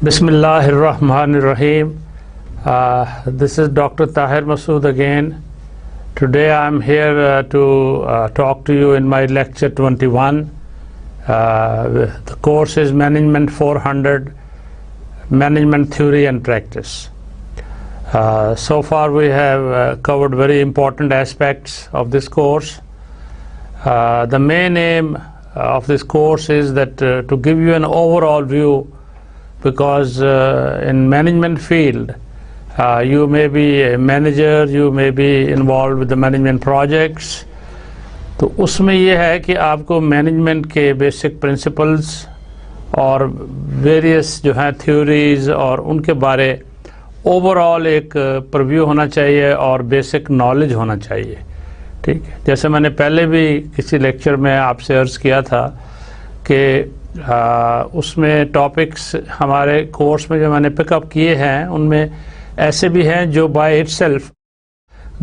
Bismillah ar-Rahman ar-Rahim. This is Dr. Tahir Masood again. Today I am here to talk to you in my lecture 21. The course is Management 400, Management Theory and Practice. So far we have covered very important aspects of this course. The main aim of this course is that to give you an overall view, because in management field you may be a manager, you may be involved with the management projects. تو اس میں یہ ہے کہ آپ کو management کے basic principles اور various جو ہیں تھیوریز اور ان کے بارے اوور آل ایک پرویو ہونا چاہیے اور بیسک نالج ہونا چاہیے. ٹھیک ہے، جیسے میں نے پہلے بھی کسی لیکچر میں آپ سے عرض کیا تھا کہ اس میں ٹاپکس ہمارے کورس میں جو میں نے پک اپ کیے ہیں ان میں ایسے بھی ہیں جو بائی اٹ سیلف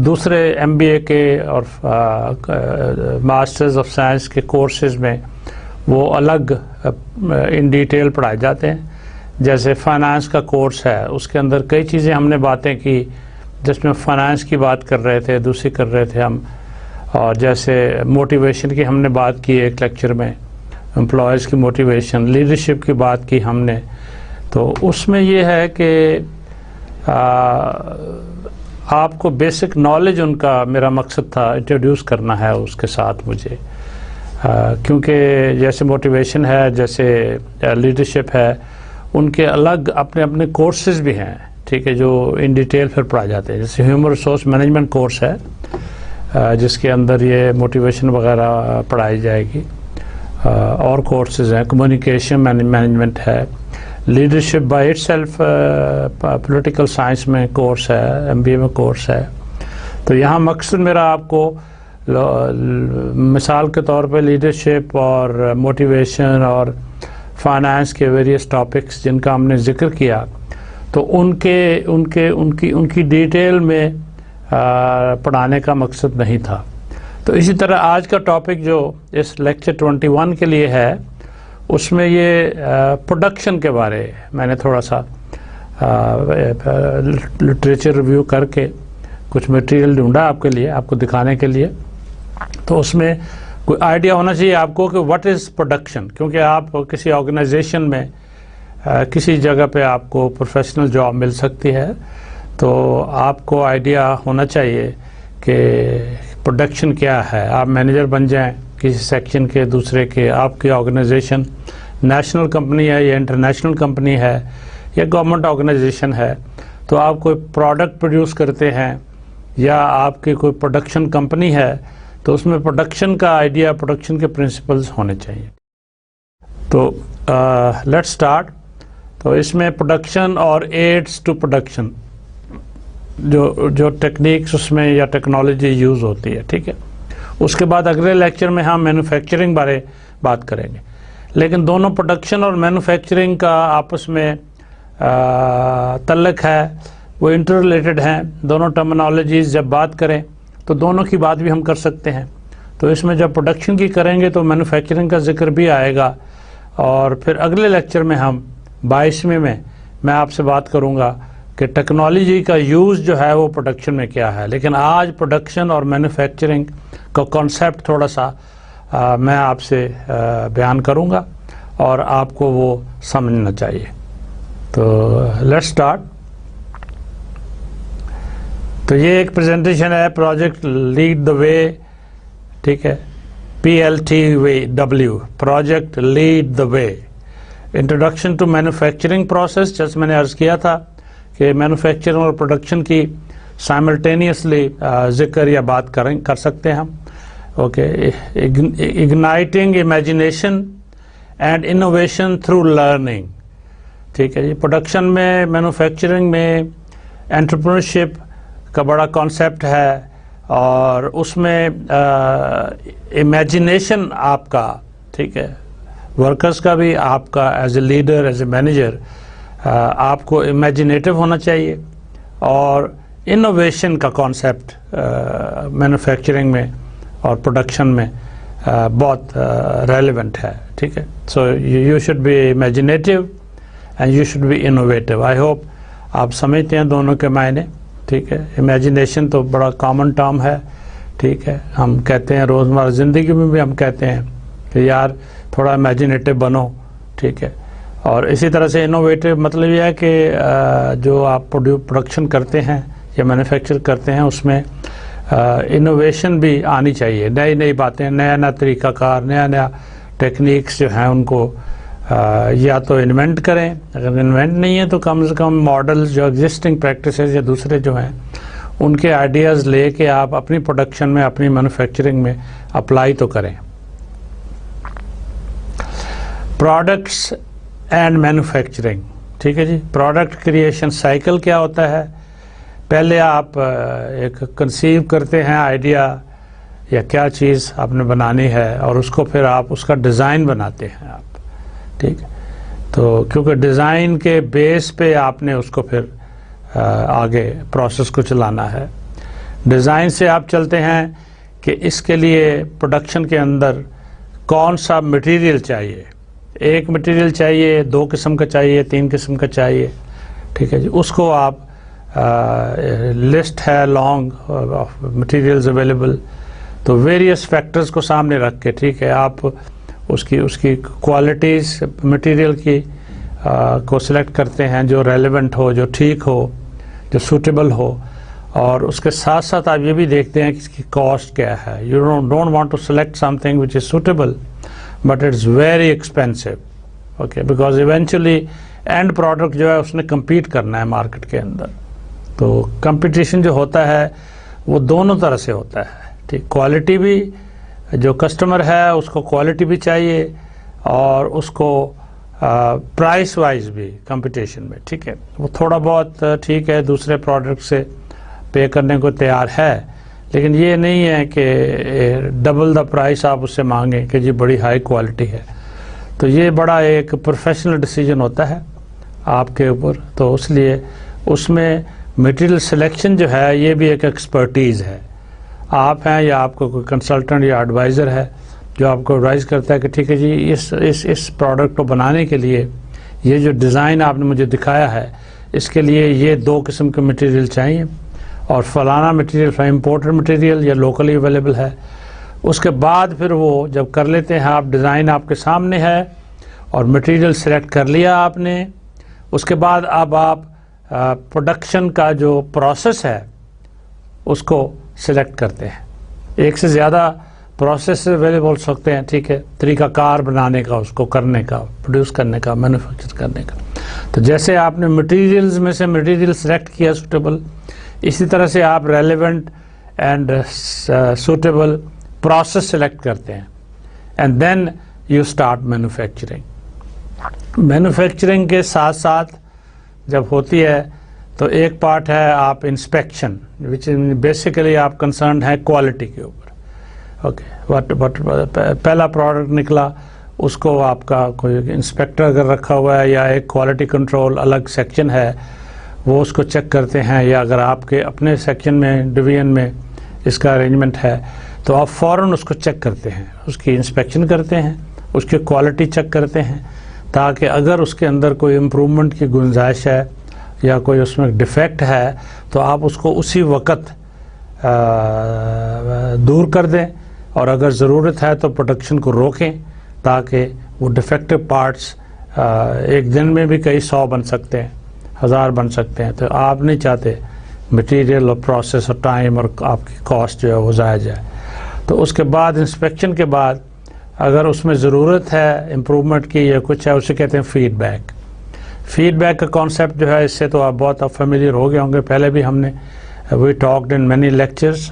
دوسرے ایم بی اے کے اور ماسٹرز آف سائنس کے کورسز میں وہ الگ ان ڈیٹیل پڑھائے جاتے ہیں. جیسے فائنانس کا کورس ہے، اس کے اندر کئی چیزیں ہم نے باتیں کی جس میں فائنانس کی بات کر رہے تھے، دوسری کر رہے تھے ہم، اور جیسے موٹیویشن کی ہم نے بات کی ایک لیکچر میں، امپلائیز کی موٹیویشن، لیڈرشپ کی بات کی ہم نے. تو اس میں یہ ہے کہ آپ کو بیسک نالج ان کا میرا مقصد تھا انٹروڈیوس کرنا ہے اس کے ساتھ مجھے، کیونکہ جیسے موٹیویشن ہے، جیسے لیڈرشپ ہے، ان کے الگ اپنے اپنے کورسز بھی ہیں. ٹھیک ہے، جو ان ڈیٹیل پھر پڑھا جاتے ہیں. جیسے ہیومن ریسورس مینجمنٹ کورس ہے جس کے اندر یہ موٹیویشن وغیرہ پڑھائی جائے گی. اور کورسز ہیں، کمیونیکیشن مینجمنٹ ہے، leadership by it self political science میں کورس ہے، ایم بی اے میں کورس ہے. تو یہاں مقصد میرا آپ کو مثال کے طور پہ لیڈرشپ اور موٹیویشن اور فائنانس کے ویریس ٹاپکس جن کا ہم نے ذکر کیا، تو ان کی ڈیٹیل میں پڑھانے کا مقصد نہیں تھا. تو اسی طرح آج کا ٹاپک جو اس لیکچر 21 کے لیے ہے، اس میں یہ پروڈکشن کے بارے میں نے تھوڑا سا لٹریچر ریویو کر کے کچھ مٹیریل ڈھونڈا آپ کے لیے، آپ کو دکھانے کے لیے. تو اس میں کوئی آئیڈیا ہونا چاہیے آپ کو کہ واٹ از پروڈکشن، کیونکہ آپ کسی آرگنائزیشن میں کسی جگہ پہ آپ کو پروفیشنل جاب مل سکتی ہے، تو آپ کو آئیڈیا ہونا چاہیے کہ پروڈکشن کیا ہے. آپ مینیجر بن جائیں کسی سیکشن کے، دوسرے کے، آپ کی آرگنائزیشن نیشنل کمپنی ہے یا انٹرنیشنل کمپنی ہے یا گورنمنٹ آرگنائزیشن ہے، تو آپ کوئی پروڈکٹ پروڈیوس کرتے ہیں یا آپ کی کوئی پروڈکشن کمپنی ہے، تو اس میں پروڈکشن کا آئیڈیا، پروڈکشن کے پرنسپلز ہونے چاہیے. تو لیٹ سٹارٹ. تو اس میں پروڈکشن اور ایڈس ٹو پروڈکشن جو ٹیکنیکس اس میں یا ٹیکنالوجی یوز ہوتی ہے. ٹھیک ہے، اس کے بعد اگلے لیکچر میں ہم مینوفیکچرنگ بارے بات کریں گے. لیکن دونوں پروڈکشن اور مینوفیکچرنگ کا آپس میں تعلق ہے، وہ انٹر ریلیٹڈ ہیں. دونوں ٹرمینالوجیز جب بات کریں تو دونوں کی بات بھی ہم کر سکتے ہیں. تو اس میں جب پروڈکشن کی کریں گے تو مینوفیکچرنگ کا ذکر بھی آئے گا. اور پھر اگلے لیکچر میں ہم 22ویں میں آپ سے بات کروں گا کہ ٹیکنالوجی کا یوز جو ہے وہ پروڈکشن میں کیا ہے. لیکن آج پروڈکشن اور مینوفیکچرنگ کا کانسیپٹ تھوڑا سا میں آپ سے بیان کروں گا اور آپ کو وہ سمجھنا چاہیے. تو لیٹ سٹارٹ. تو یہ ایک پریزنٹیشن ہے، پروجیکٹ لیڈ دا وے. ٹھیک ہے، PLTW، project lead the way. Introduction to manufacturing process. جیسے میں نے عرض کیا تھا کہ مینوفیکچرنگ اور پروڈکشن کی سائملٹینیسلی ذکر یا بات کر سکتے ہیں ہم. Okay, igniting imagination and innovation through learning. ٹھیک ہے جی، پروڈکشن میں، مینوفیکچرنگ میں انٹرپرینورشپ کا بڑا کانسیپٹ ہے، اور اس میں امیجنیشن آپ کا، ٹھیک ہے، ورکرز کا بھی، آپ کا as a leader, as a manager, آپ کو امیجنیٹو ہونا چاہیے، اور انوویشن کا کانسیپٹ مینوفیکچرنگ میں اور پروڈکشن میں بہت ریلیونٹ ہے، ٹھیک ہے. So you should be imaginative and you should be innovative. I hope آپ سمجھتے ہیں دونوں کے معنی، ٹھیک ہے. امیجنیشن تو بڑا کامن ٹرم ہے، ٹھیک ہے، ہم کہتے ہیں روزمرہ زندگی میں بھی ہم کہتے ہیں کہ یار تھوڑا امیجنیٹو بنو، ٹھیک ہے. اور اسی طرح سے انوویٹو مطلب یہ ہے کہ جو آپ پروڈکشن کرتے ہیں یا مینوفیکچر کرتے ہیں اس میں انوویشن بھی آنی چاہیے، نئی نئی باتیں، نیا نیا طریقہ کار، نیا نیا ٹیکنیکس جو ہیں ان کو یا تو انوینٹ کریں، اگر انوینٹ نہیں ہے تو کم سے کم ماڈلز جو ایگزسٹنگ پریکٹسز یا دوسرے جو ہیں ان کے آئیڈیاز لے کے آپ اپنی پروڈکشن میں، اپنی مینوفیکچرنگ میں اپلائی تو کریں. پروڈکٹس اینڈ مینوفیکچرنگ، ٹھیک ہے جی. پروڈکٹ کریشن سائیکل کیا ہوتا ہے؟ پہلے آپ ایک کنسیو کرتے ہیں آئیڈیا یا کیا چیز آپ نے بنانی ہے، اور اس کو پھر آپ اس کا ڈیزائن بناتے ہیں آپ، ٹھیک ہے. تو کیونکہ ڈیزائن کے بیس پہ آپ نے اس کو پھر آگے پروسیس کو چلانا ہے. ڈیزائن سے آپ چلتے ہیں کہ اس کے لیے پروڈکشن کے اندر کون سا مٹیریل چاہیے، ایک مٹیریل چاہیے، 2 قسم کا چاہیے، 3 قسم کا چاہیے، ٹھیک ہے جی. اس کو آپ لسٹ ہے لانگ آف مٹیریلز اویلیبل، تو ویریس فیکٹرز کو سامنے رکھ کے، ٹھیک ہے، آپ اس کی کوالٹیز مٹیریل کی کو سلیکٹ کرتے ہیں جو ریلیونٹ ہو، جو ٹھیک ہو، جو سوٹیبل ہو. اور اس کے ساتھ ساتھ آپ یہ بھی دیکھتے ہیں کہ اس کی کاسٹ کیا ہے. You don't want to select something which is suitable but it's very expensive, okay, because eventually end product جو ہے اس نے کمپیٹ کرنا ہے مارکیٹ کے اندر. تو کمپٹیشن جو ہوتا ہے وہ دونوں طرح سے ہوتا ہے، ٹھیک. کوالٹی بھی، جو کسٹمر ہے اس کو کوالٹی بھی چاہیے، اور اس کو پرائس وائز بھی کمپٹیشن میں، ٹھیک ہے، وہ تھوڑا بہت ٹھیک ہے دوسرے پروڈکٹ سے پے کرنے کو تیار ہے، لیکن یہ نہیں ہے کہ ڈبل دا پرائس آپ اس سے مانگیں کہ جی بڑی ہائی کوالٹی ہے. تو یہ بڑا ایک پروفیشنل ڈیسیجن ہوتا ہے آپ کے اوپر. تو اس لیے اس میں مٹیریل سلیکشن جو ہے یہ بھی ایک ایکسپرٹیز ہے. آپ ہیں یا آپ کو کوئی کنسلٹنٹ یا ایڈوائزر ہے جو آپ کو ایڈوائز کرتا ہے کہ ٹھیک ہے جی اس پروڈکٹ کو بنانے کے لیے یہ جو ڈیزائن آپ نے مجھے دکھایا ہے اس کے لیے یہ 2 قسم کے مٹیریل چاہیے، اور فلانا مٹیریل امپورٹڈ مٹیریل یا لوکلی اویلیبل ہے. اس کے بعد پھر وہ جب کر لیتے ہیں آپ، ڈیزائن آپ کے سامنے ہے اور مٹیریل سلیکٹ کر لیا آپ نے، اس کے بعد اب آپ پروڈکشن کا جو پروسیس ہے اس کو سلیکٹ کرتے ہیں. ایک سے زیادہ پروسیس اویلیبل ہو سکتے ہیں، ٹھیک ہے، طریقہ کار بنانے کا، اس کو کرنے کا، پروڈیوس کرنے کا، مینوفیکچر کرنے کا. تو جیسے آپ نے مٹیریلز میں سے مٹیریل سلیکٹ کیا سوٹیبل، اسی طرح سے آپ relevant and suitable process select کرتے ہیں، and then you start manufacturing. Manufacturing کے ساتھ ساتھ جب ہوتی ہے تو ایک پارٹ ہے آپ انسپیکشن، وچ بیسیکلی آپ کنسرنڈ ہیں کوالٹی کے اوپر. اوکے، پہلا پروڈکٹ نکلا، اس کو آپ کا کوئی انسپیکٹر اگر رکھا ہوا ہے یا ایک کوالٹی کنٹرول الگ سیکشن ہے وہ اس کو چیک کرتے ہیں، یا اگر آپ کے اپنے سیکشن میں ڈویژن میں اس کا ارینجمنٹ ہے تو آپ فوراً اس کو چیک کرتے ہیں، اس کی انسپیکشن کرتے ہیں، اس کی کوالٹی چیک کرتے ہیں، تاکہ اگر اس کے اندر کوئی امپرومنٹ کی گنجائش ہے یا کوئی اس میں ڈیفیکٹ ہے تو آپ اس کو اسی وقت دور کر دیں، اور اگر ضرورت ہے تو پروڈکشن کو روکیں تاکہ وہ ڈیفیکٹو پارٹس ایک دن میں بھی کئی 100 بن سکتے ہیں، 1000 بن سکتے ہیں. تو آپ نہیں چاہتے مٹیریل اور پروسیس اور ٹائم اور آپ کی کاسٹ جو ہے وہ ضائع جائے. تو اس کے بعد انسپیکشن کے بعد اگر اس میں ضرورت ہے امپرومنٹ کی یا کچھ ہے، اسے کہتے ہیں فیڈ بیک. فیڈ بیک کا کانسیپٹ جو ہے اس سے تو آپ بہت فیملیئر ہو گئے ہوں گے، پہلے بھی ہم نے we talked in many lectures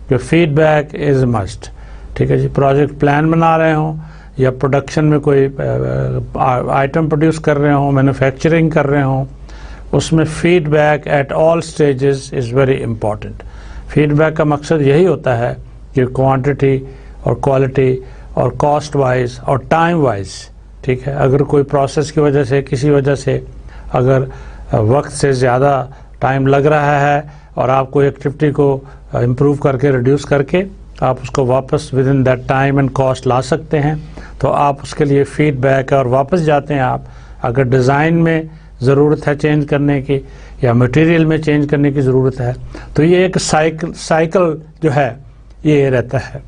کہ فیڈ بیک از مسٹ. ٹھیک ہے جی، پروجیکٹ پلان بنا رہے ہوں یا پروڈکشن میں کوئی آئٹم پروڈیوس کر رہے ہوں، مینوفیکچرنگ کر رہے ہوں، اس میں feedback at all stages is very important. Feedback کا مقصد یہی ہوتا ہے کہ کوانٹٹی اور کوالٹی اور کاسٹ وائز اور ٹائم وائز، ٹھیک ہے، اگر کوئی پروسیس کی وجہ سے کسی وجہ سے اگر وقت سے زیادہ ٹائم لگ رہا ہے اور آپ کوئی ایکٹیویٹی کو امپروو کر کے ریڈیوس کر کے آپ اس کو واپس with in that time and cost لا سکتے ہیں، تو آپ اس کے لیے فیڈ بیک اور واپس جاتے ہیں آپ. اگر ڈیزائن میں ضرورت ہے چینج کرنے کی یا مٹیریل میں چینج کرنے کی ضرورت ہے تو یہ ایک سائیکل جو ہے یہ رہتا ہے،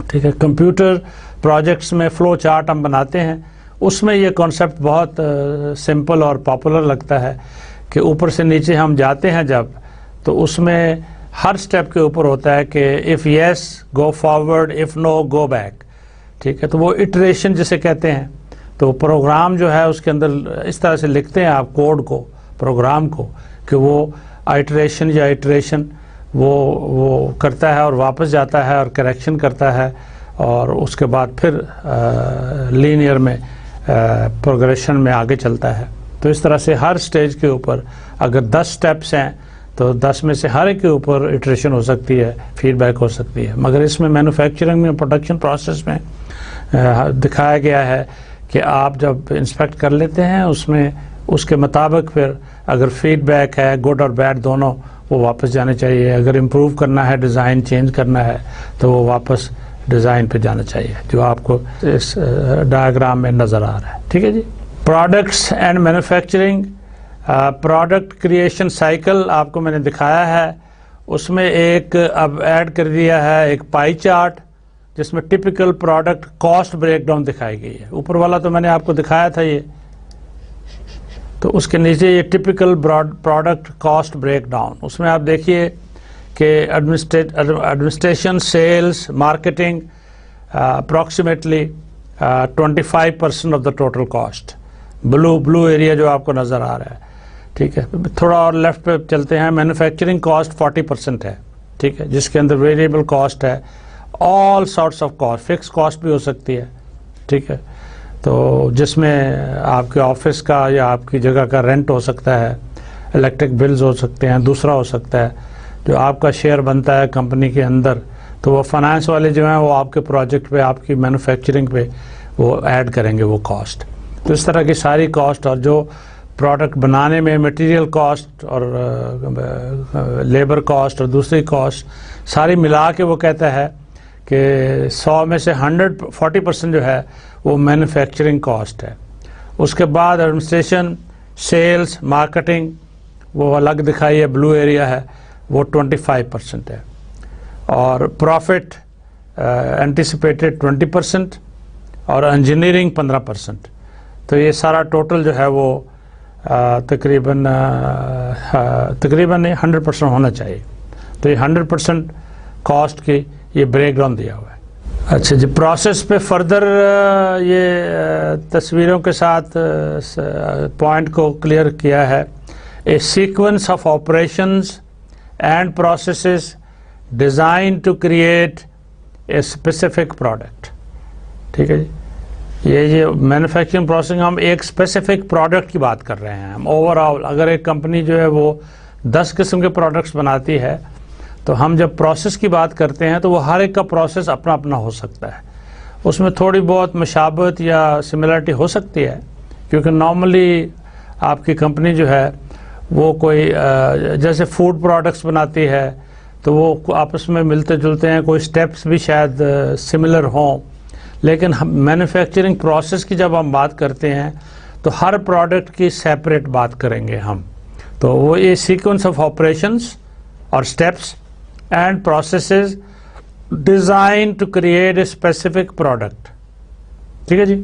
ٹھیک ہے. کمپیوٹر پروجیکٹس میں فلو چارٹ ہم بناتے ہیں، اس میں یہ کانسیپٹ بہت سمپل اور پاپولر لگتا ہے کہ اوپر سے نیچے ہم جاتے ہیں جب، تو اس میں ہر سٹیپ کے اوپر ہوتا ہے کہ if yes go forward, if no go back, ٹھیک ہے. تو وہ اٹریشن جسے کہتے ہیں، تو پروگرام جو ہے اس کے اندر اس طرح سے لکھتے ہیں آپ کوڈ کو، پروگرام کو، کہ وہ آئٹریشن یا اٹریشن وہ کرتا ہے اور واپس جاتا ہے اور کریکشن کرتا ہے اور اس کے بعد پھر لینئر میں پروگریشن میں آگے چلتا ہے. تو اس طرح سے ہر سٹیج کے اوپر اگر 10 سٹیپس ہیں تو 10 میں سے ہر ایک کے اوپر اٹریشن ہو سکتی ہے، فیڈ بیک ہو سکتی ہے. مگر اس میں مینوفیکچرنگ میں، پروڈکشن پروسیس میں دکھایا گیا ہے کہ آپ جب انسپیکٹ کر لیتے ہیں اس میں اس کے مطابق پھر اگر فیڈ بیک ہے گڈ اور بیڈ دونوں وہ واپس جانے چاہیے. اگر امپروو کرنا ہے، ڈیزائن چینج کرنا ہے تو وہ واپس ڈیزائن پہ جانا چاہیے، جو آپ کو اس ڈائیگرام میں نظر آ رہا ہے، ٹھیک ہے جی. Products and manufacturing, product creation cycle آپ کو میں نے دکھایا ہے. اس میں ایک اب ایڈ کر دیا ہے ایک پائی چارٹ جس میں typical product cost break down دکھائی گئی ہے. اوپر والا تو میں نے آپ کو دکھایا تھا یہ، تو اس کے نیچے یہ typical product cost breakdown. اس میں آپ دیکھیے کہ administration, sales, marketing approximately 25% of the total cost. Blue area جو آپ کو نظر آ رہا ہے، ٹھیک ہے. تھوڑا اور لیفٹ پہ چلتے ہیں، مینوفیکچرنگ کاسٹ 40% ہے، ٹھیک ہے، جس کے اندر ویریبل کاسٹ ہے، all sorts of cost, fix cost بھی ہو سکتی ہے، ٹھیک ہے. تو جس میں آپ کے آفس کا یا آپ کی جگہ کا رینٹ ہو سکتا ہے، الیکٹرک بلز ہو سکتے ہیں، دوسرا ہو سکتا ہے جو آپ کا شیئر بنتا ہے کمپنی کے اندر، تو وہ فائنانس والے جو ہیں وہ آپ کے پروجیکٹ پہ، آپ کی مینوفیکچرنگ پہ وہ ایڈ کریں گے وہ کاسٹ. تو اس طرح کی ساری کاسٹ اور جو پروڈکٹ بنانے میں مٹیریل کاسٹ اور لیبر کاسٹ اور دوسری کاسٹ ساری ملا کے وہ کہتا ہے کہ 100 میں سے 140% جو ہے وہ مینوفیکچرنگ کاسٹ ہے. اس کے بعد ایڈمنسٹریشن، سیلز، مارکیٹنگ وہ الگ دکھائی ہے، بلو ایریا ہے، وہ 25% ہے. اور پروفٹ اینٹیسپیٹڈ 20% اور انجینئرنگ 15%. تو یہ سارا ٹوٹل جو ہے وہ تقریباً 100% ہونا چاہیے. تو یہ 100% کاسٹ کی یہ بریک ڈاؤن دیا ہوا ہے. اچھا جی، پروسیس پہ فردر یہ تصویروں کے ساتھ پوائنٹ کو کلیئر کیا ہے. A sequence of operations and processes design to create a specific product, ٹھیک ہے جی. یہ مینوفیکچرنگ پروسیسنگ ہم ایک اسپیسیفک پروڈکٹ کی بات کر رہے ہیں. ہم اوور آل اگر ایک کمپنی جو ہے وہ 10 قسم کے پروڈکٹس بناتی ہے تو ہم جب پروسیس کی بات کرتے ہیں تو وہ ہر ایک کا پروسیس اپنا اپنا ہو سکتا ہے. اس میں تھوڑی بہت مشابہت یا سملرٹی ہو سکتی ہے، کیونکہ نارملی آپ کی کمپنی جو ہے وہ کوئی جیسے فوڈ پروڈکٹس بناتی ہے تو وہ آپس میں ملتے جلتے ہیں، کوئی سٹیپس بھی شاید سملر ہوں. لیکن مینوفیکچرنگ پروسیس کی جب ہم بات کرتے ہیں تو ہر پروڈکٹ کی سیپریٹ بات کریں گے ہم. تو وہ یہ سیکوینس آف آپریشنس اور steps and processes design to create a specific product, ٹھیک ہے جی.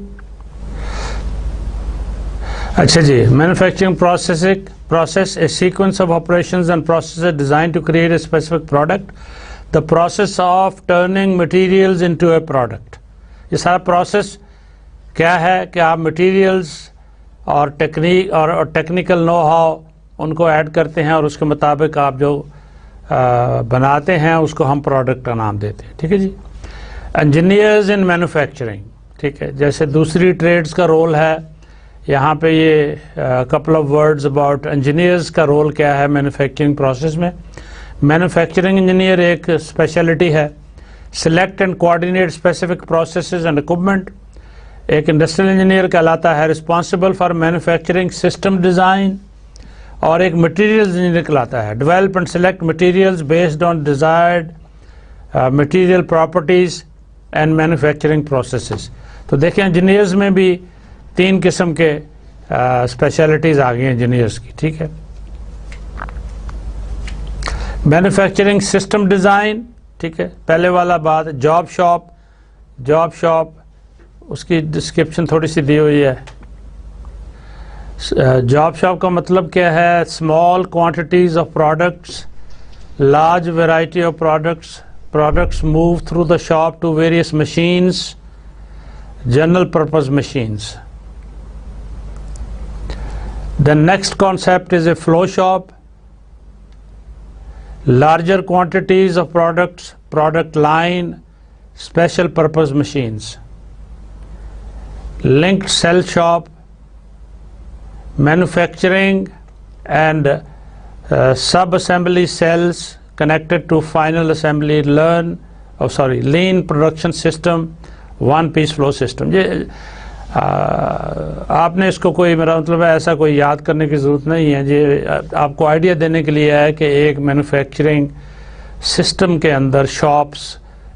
اچھا جی، manufacturing process a sequence of operations and processes design to create a specific product. The process of turning materials into a product. یہ سارا process کیا ہے کہ آپ مٹیریلز اور ٹیکنیک اور ٹیکنیکل نو ہاؤ ان کو ایڈ کرتے ہیں اور اس کے مطابق آپ جو بناتے ہیں اس کو ہم پروڈکٹ کا نام دیتے ہیں، ٹھیک ہے جی. انجینئرز ان مینوفیکچرنگ، ٹھیک ہے، جیسے دوسری ٹریڈز کا رول ہے، یہاں پہ یہ couple of words about engineers کا رول کیا ہے مینوفیکچرنگ پروسیس میں. مینوفیکچرنگ انجینئر ایک اسپیشلٹی ہے. Select and coordinate specific processes and equipment ایک انڈسٹریل انجینئر کہلاتا ہے. Responsible for manufacturing system design اور ایک مٹیریلز انجینئر کہلاتا ہے. Develop and select materials based on desired material properties and manufacturing processes. تو دیکھیں انجینئرز میں بھی 3 قسم کے اسپیشلٹیز آ گئی ہیں انجینئرز کی. ٹھیک ہے. Manufacturing system design. ٹھیک ہے. پہلے والا بات. جاب شاپ اس کی ڈسکرپشن تھوڑی سی دی ہوئی ہے. جاب شاپ کا مطلب کیا ہے؟ Small quantities of products, large variety of products move through the shop to various machines, general purpose machines. The next concept is a flow shop. Larger quantities of products, product line, special purpose machines. Linked cell shop, manufacturing and sub-assembly cells connected to final assembly. Lean production system, one piece flow system. یہ آپ نے اس کو کوئی میرا مطلب ہے ایسا کوئی یاد کرنے کی ضرورت نہیں ہے. یہ آپ کو آئیڈیا دینے کے لیے ہے کہ ایک مینوفیکچرنگ سسٹم کے اندر شاپس,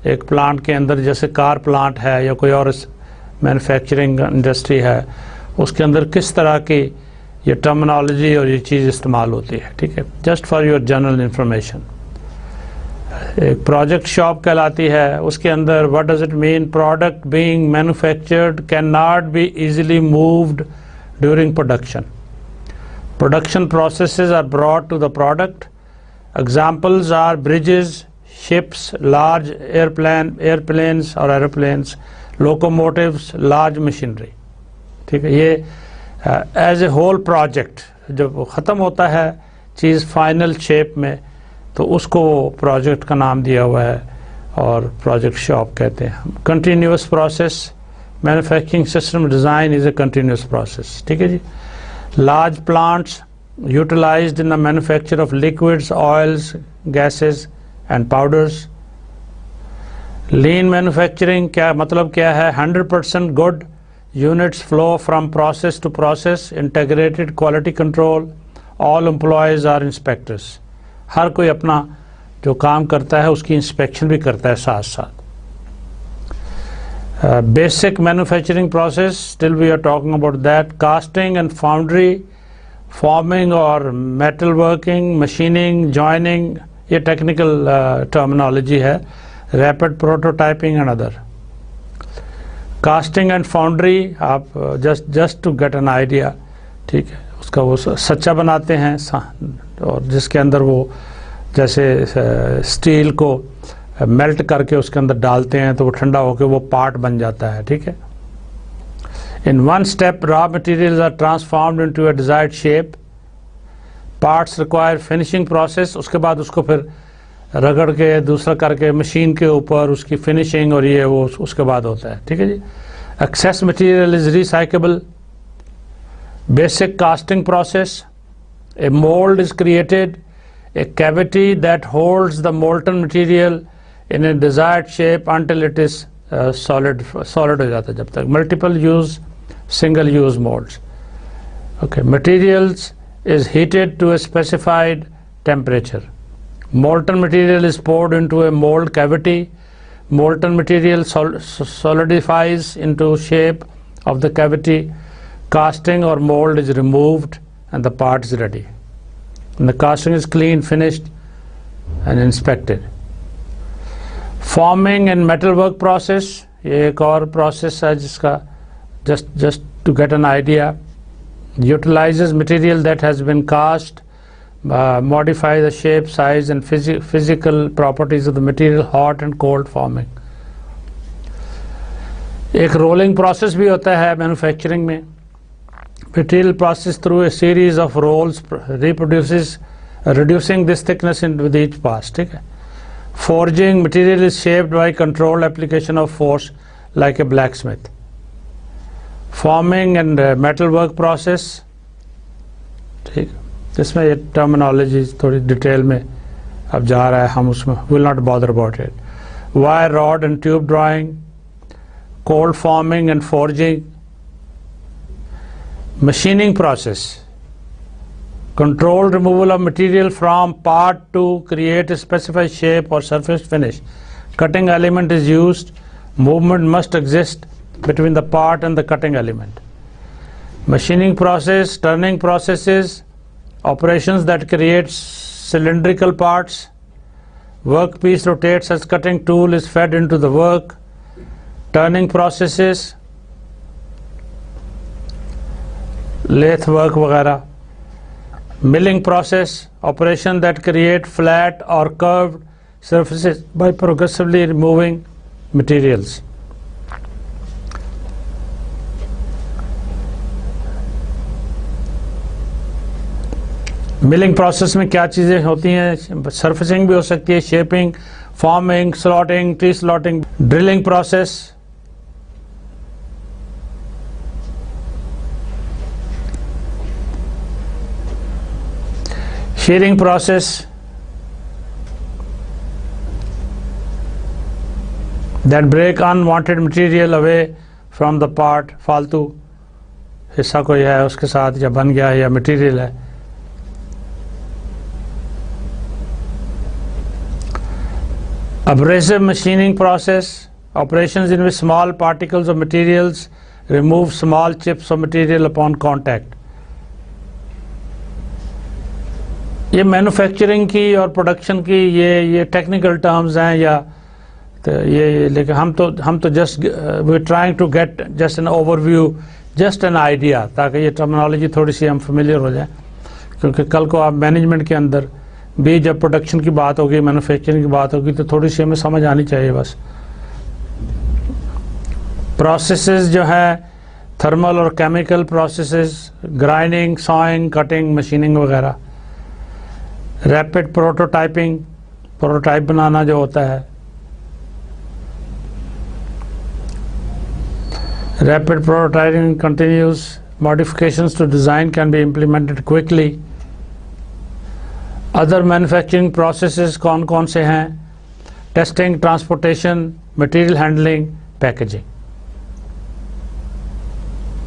ایک پلانٹ کے اندر جیسے کار پلانٹ ہے یا کوئی اور مینوفیکچرنگ انڈسٹری ہے, اس کے اندر کس طرح کی یہ ٹرمنالوجی اور یہ چیز استعمال ہوتی ہے. ٹھیک ہے. Just for your general information. ایک پروجیکٹ شاپ کہلاتی ہے. اس کے اندر what does it mean? Product being manufactured cannot be easily moved during production. Production processes are brought to the product. Examples are bridges, ships, large airplanes or aeroplanes, locomotives, large machinery. ٹھیک ہے. یہ as a whole project جب ختم ہوتا ہے چیز final shape میں تو اس کو پروجیکٹ کا نام دیا ہوا ہے اور پروجیکٹ شاپ کہتے ہیں. Continuous process. Manufacturing system design is a continuous process. ٹھیک ہے جی. Large plants utilized in the manufacture of liquids, oils, gases and powders. Lean manufacturing کیا مطلب کیا ہے؟ 100% good units flow from process to process, integrated quality control, all employees are inspectors. ہر کوئی اپنا جو کام کرتا ہے اس کی انسپیکشن بھی کرتا ہے ساتھ ساتھ. Basic manufacturing process, still we are talking about that. Casting and foundry, forming اور metal working, machining, joining, یہ ٹیکنیکل ٹرمنالوجی ہے. Rapid prototyping and other. Casting and foundry آپ just to get an idea. ٹھیک ہے. اس کا وہ سچا بناتے ہیں اور جس کے اندر وہ جیسے اسٹیل کو میلٹ کر کے اس کے اندر ڈالتے ہیں تو وہ ٹھنڈا ہو کے وہ پارٹ بن جاتا ہے. ٹھیک ہے. In one step raw materials are transformed into a desired shape. Parts require finishing process. اس کے بعد اس کو پھر رگڑ کے دوسرا کر کے مشین کے اوپر اس کی فنیشنگ اور یہ وہ اس کے بعد ہوتا ہے. ٹھیک ہے جی. Excess material is recycle. Basic casting process. A mould is created, a cavity that holds the molten material in a desired shape until it is solid ہو جاتا ہے جب تک. Multiple use, single use moulds. Okay. Materials is heated to a specified temperature. Molten material is poured into a mold cavity. Molten material solidifies into shape of the cavity. Casting or mold is removed and the part is ready. And the casting is cleaned, finished and inspected. Forming and metalwork process. یہ ایک اور process ہے جس کا just to get an idea. Utilizes material that has been cast. Modify the shape, size and physical properties of the material, hot and cold forming. ایک rolling process بھی ہوتا ہے مینوفیکچرنگ میں. Material process through a series of rolls reproduces, reducing this thickness with each pass. ٹھیک ہے. Forging, material is shaped by controlled application of force like a blacksmith. Forming and metalwork process. ٹھیک. اس میں یہ terminology تھوڑی detail میں اب جا رہا ہے, ہم اس میں will not bother about it. Wire rod and tube drawing, cold forming and forging, machining process, controlled removal of material from part to create a specified shape or surface finish. Cutting element is used. Movement must exist between the part and the cutting element. Machining process, turning processes, operations that create cylindrical parts. Workpiece rotates as cutting tool is fed into the work. Turning processes, lathe work وغیرہ. Milling process, operation that create flat or curved surfaces by progressively removing materials. ملنگ process میں کیا چیزیں ہوتی ہیں؟ سرفیسنگ بھی ہو سکتی ہے, shaping, forming, slotting, tree slotting. Drilling process, shearing process, that break unwanted material away from the part. فالتو حصہ کوئی ہے اس کے ساتھ یا بن گیا یا مٹیریل ہے. Abrasive machining process, operations in which small particles of materials remove small chips of material upon contact. یہ مینوفیکچرنگ کی اور پروڈکشن کی یہ ٹیکنیکل ٹرمز ہیں یا یہ, لیکن ہم تو just we trying to get just an overview, just an idea, تاکہ یہ ٹرمنالوجی تھوڑی سی ہم فیملیئر ہو جائیں. کیونکہ کل کو آپ مینجمنٹ کے اندر بھی جب پروڈکشن کی بات ہوگی, مینوفیکچرنگ کی بات ہوگی, تو تھوڑی سی ہمیں سمجھ آنی چاہیے بس. پروسیسز جو ہے تھرمل اور chemical processes, grinding, swing, cutting, machining وغیرہ. ریپڈ پروٹوٹائپنگ, پروٹوٹائپ بنانا جو ہوتا ہے. Rapid prototyping continuous modifications to design can be implemented quickly. Other manufacturing processes کون کون سے ہیں؟ Testing, transportation, material handling, packaging.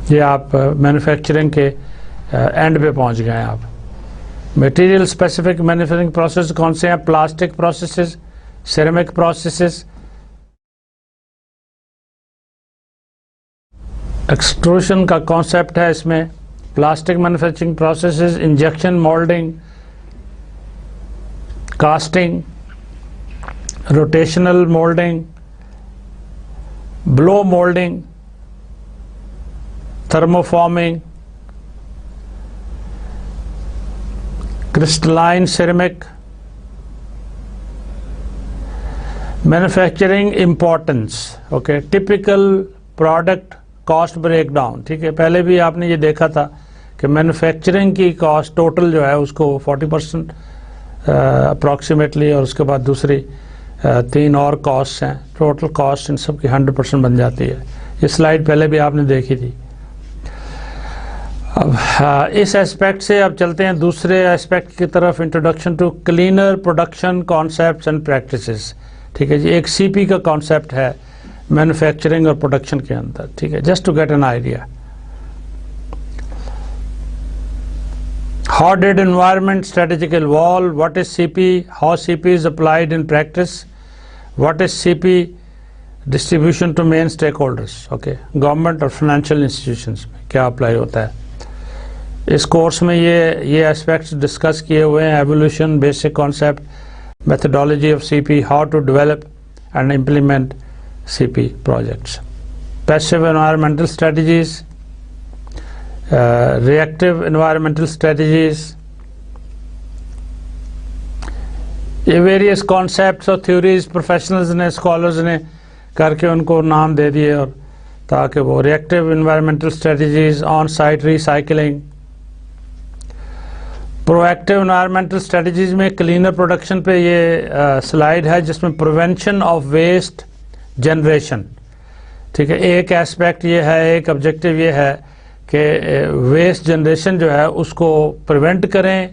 یہ آپ مینوفیکچرنگ کے اینڈ پہ پہنچ گئے ہیں آپ. مٹیریل اسپیسیفک مینوفیکچرنگ پروسیس کون سے ہیں؟ Plastic processes, ceramic processes. Extrusion کا کانسیپٹ ہے اس میں. Plastic manufacturing processes, injection moulding, casting, rotational moulding, blow moulding, thermoforming, crystalline ceramic. Manufacturing importance, okay. Typical product cost breakdown, ٹھیک ہے. پہلے بھی آپ نے یہ دیکھا تھا کہ مینوفیکچرنگ کی کاسٹ ٹوٹل جو ہے اس کو 40% اپروکسیمیٹلی, اور اس کے بعد دوسری 3 اور کاسٹ ہیں. ٹوٹل کاسٹ ان سب کی 100% بن جاتی ہے. یہ سلائیڈ پہلے بھی آپ نے دیکھی تھی. اب اس اسپیکٹ سے اب چلتے ہیں دوسرے اسپیکٹ کی طرف. Introduction to cleaner production concepts and practices, ٹھیک ہے جی. ایک سی پی کا کانسیپٹ ہے مینوفیکچرنگ اور پروڈکشن کے اندر, ٹھیک ہے, just to get an idea. How did environment strategic evolve? What is CP? How CP is applied in practice? What is CP distribution to main stakeholders? Okay, government اور financial institutions میں کیا apply ہوتا ہے. اس course میں یہ aspects discuss کیے ہوئے ہیں. Evolution, basic concept, methodology of CP, how to develop and implement CP projects, passive environmental strategies, reactive environmental strategies. یہ ویریس کانسیپٹس اور تھیوریز پروفیشنلز نے, اسکالرز نے کر کے ان کو نام دے دیے, اور تاکہ وہ reactive environmental strategies, on site recycling. Proactive environmental strategies میں کلینر پروڈکشن پہ یہ سلائیڈ ہے جس میں پریونشن آف ویسٹ جنریشن, ٹھیک ہے. ایک ایسپیکٹ یہ ہے, ایک آبجیکٹیو یہ ہے کہ ویسٹ جنریشن جو ہے اس کو پریونٹ کریں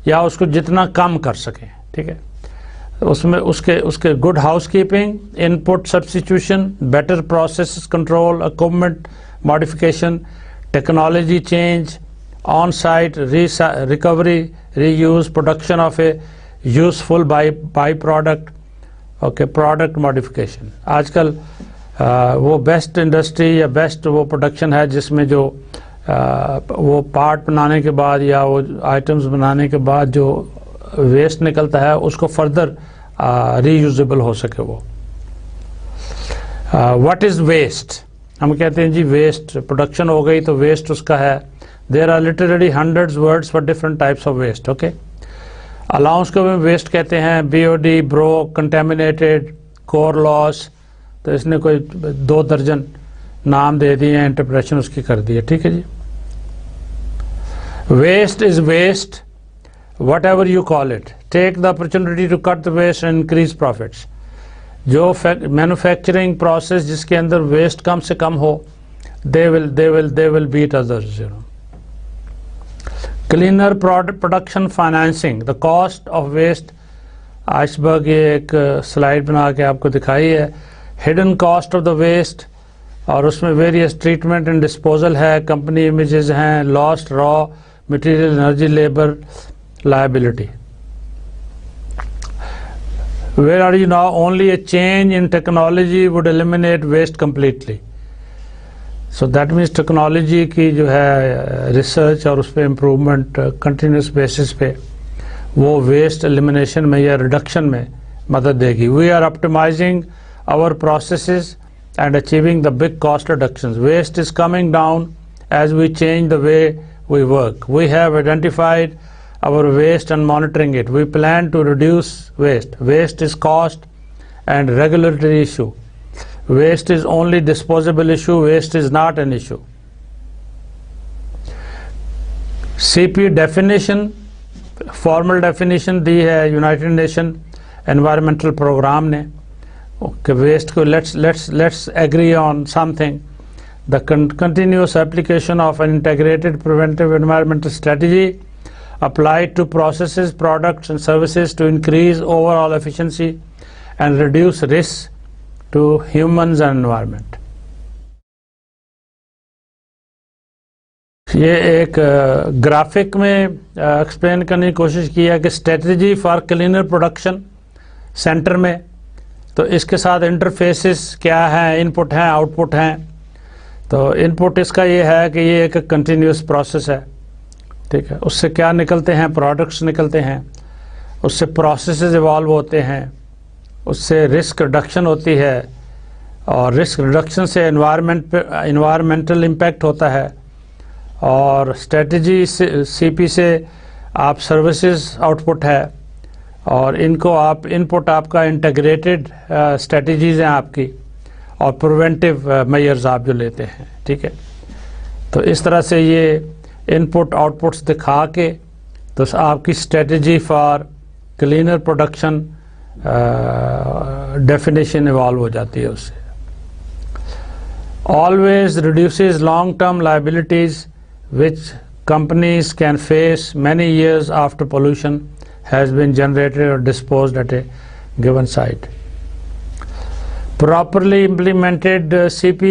یا اس کو جتنا کم کر سکیں, ٹھیک ہے. اس میں اس کے good housekeeping, input substitution, better process control, equipment modification, technology change, on site recovery, reuse, production of a useful by product, okay, product modification. آج کل وہ بیسٹ انڈسٹری یا بیسٹ وہ پروڈکشن ہے جس میں جو وہ پارٹ بنانے کے بعد یا وہ آئٹمز بنانے کے بعد جو ویسٹ نکلتا ہے اس کو فردر ری یوزیبل ہو سکے. وہ واٹ از ویسٹ؟ ہم کہتے ہیں جی ویسٹ پروڈکشن ہو گئی تو ویسٹ اس کا ہے. There are literally hundreds words for different types of waste. Okay, allowance کو بھی ویسٹ کہتے ہیں, BOD, بروک, کنٹامینیٹڈ, کور لاس. تو اس نے کوئی 2 درجن نام دے دیے ہیں, انٹرپریشن اس کی کر دی ہے. ٹھیک ہے جی. Waste is waste whatever you call it. Take the opportunity to cut the waste and increase profits. جو مینوفیکچرنگ پروسیس جس کے اندر ویسٹ کم سے کم ہو, they will beat others, you know. Cleaner production financing, the cost of waste. Ice برگ یہ ایک slide بنا کے آپ کو دکھائی ہے, hidden cost of the waste, اور اس میں various treatment and disposal ہے, company images ہیں, lost raw material, energy, labor, liability. Where are you now? Only a change in technology would eliminate waste completely. So that means technology کی جو ہے research اور اس پہ improvement continuous basis پہ وہ waste elimination میں یا ریڈکشن میں مدد دے گی. We are optimizing our processes and achieving the big cost reductions. Waste is coming down as we change the way we work. We have identified our waste and monitoring it. We plan to reduce waste. Waste is cost and regulatory issue. Waste is only disposable issue. Waste is not an issue. CP definition, formal definition دی ہے United Nation Environmental Program نے. Okay, waste کو let's agree on something. The continuous application of an integrated preventive environmental strategy applied to processes, products and services to increase overall efficiency and reduce risks to humans and environment. یہ ایک graphic میں explain کرنے کی کوشش کی ہے کہ strategy for cleaner production centre میں, تو اس کے ساتھ انٹرفیسز کیا ہیں, ان پٹ ہیں, آؤٹ پٹ ہیں. تو ان پٹ اس کا یہ ہے کہ یہ ایک کنٹینیوس پروسیس ہے. ٹھیک ہے, اس سے کیا نکلتے ہیں, پروڈکٹس نکلتے ہیں, اس سے پروسیسز ایوالو ہوتے ہیں, اس سے رسک ریڈکشن ہوتی ہے, اور رسک ریڈکشن سے انوائرمنٹل امپیکٹ ہوتا ہے, اور اسٹریٹجی سی پی سے آپ سروسز آؤٹ پٹ ہے, اور ان کو آپ ان پٹ آپ کا انٹیگریٹڈ اسٹریٹجیز ہیں آپ کی, اور پریونٹیو میئرز آپ جو لیتے ہیں. ٹھیک ہے, تو اس طرح سے یہ ان پٹ آؤٹ پٹس دکھا کے تو آپ کی strategy for cleaner production definition evolve ہو جاتی ہے اس سے. Always reduces long term liabilities which companies can face many years after pollution has been generated or disposed at a given site. Properly implemented CP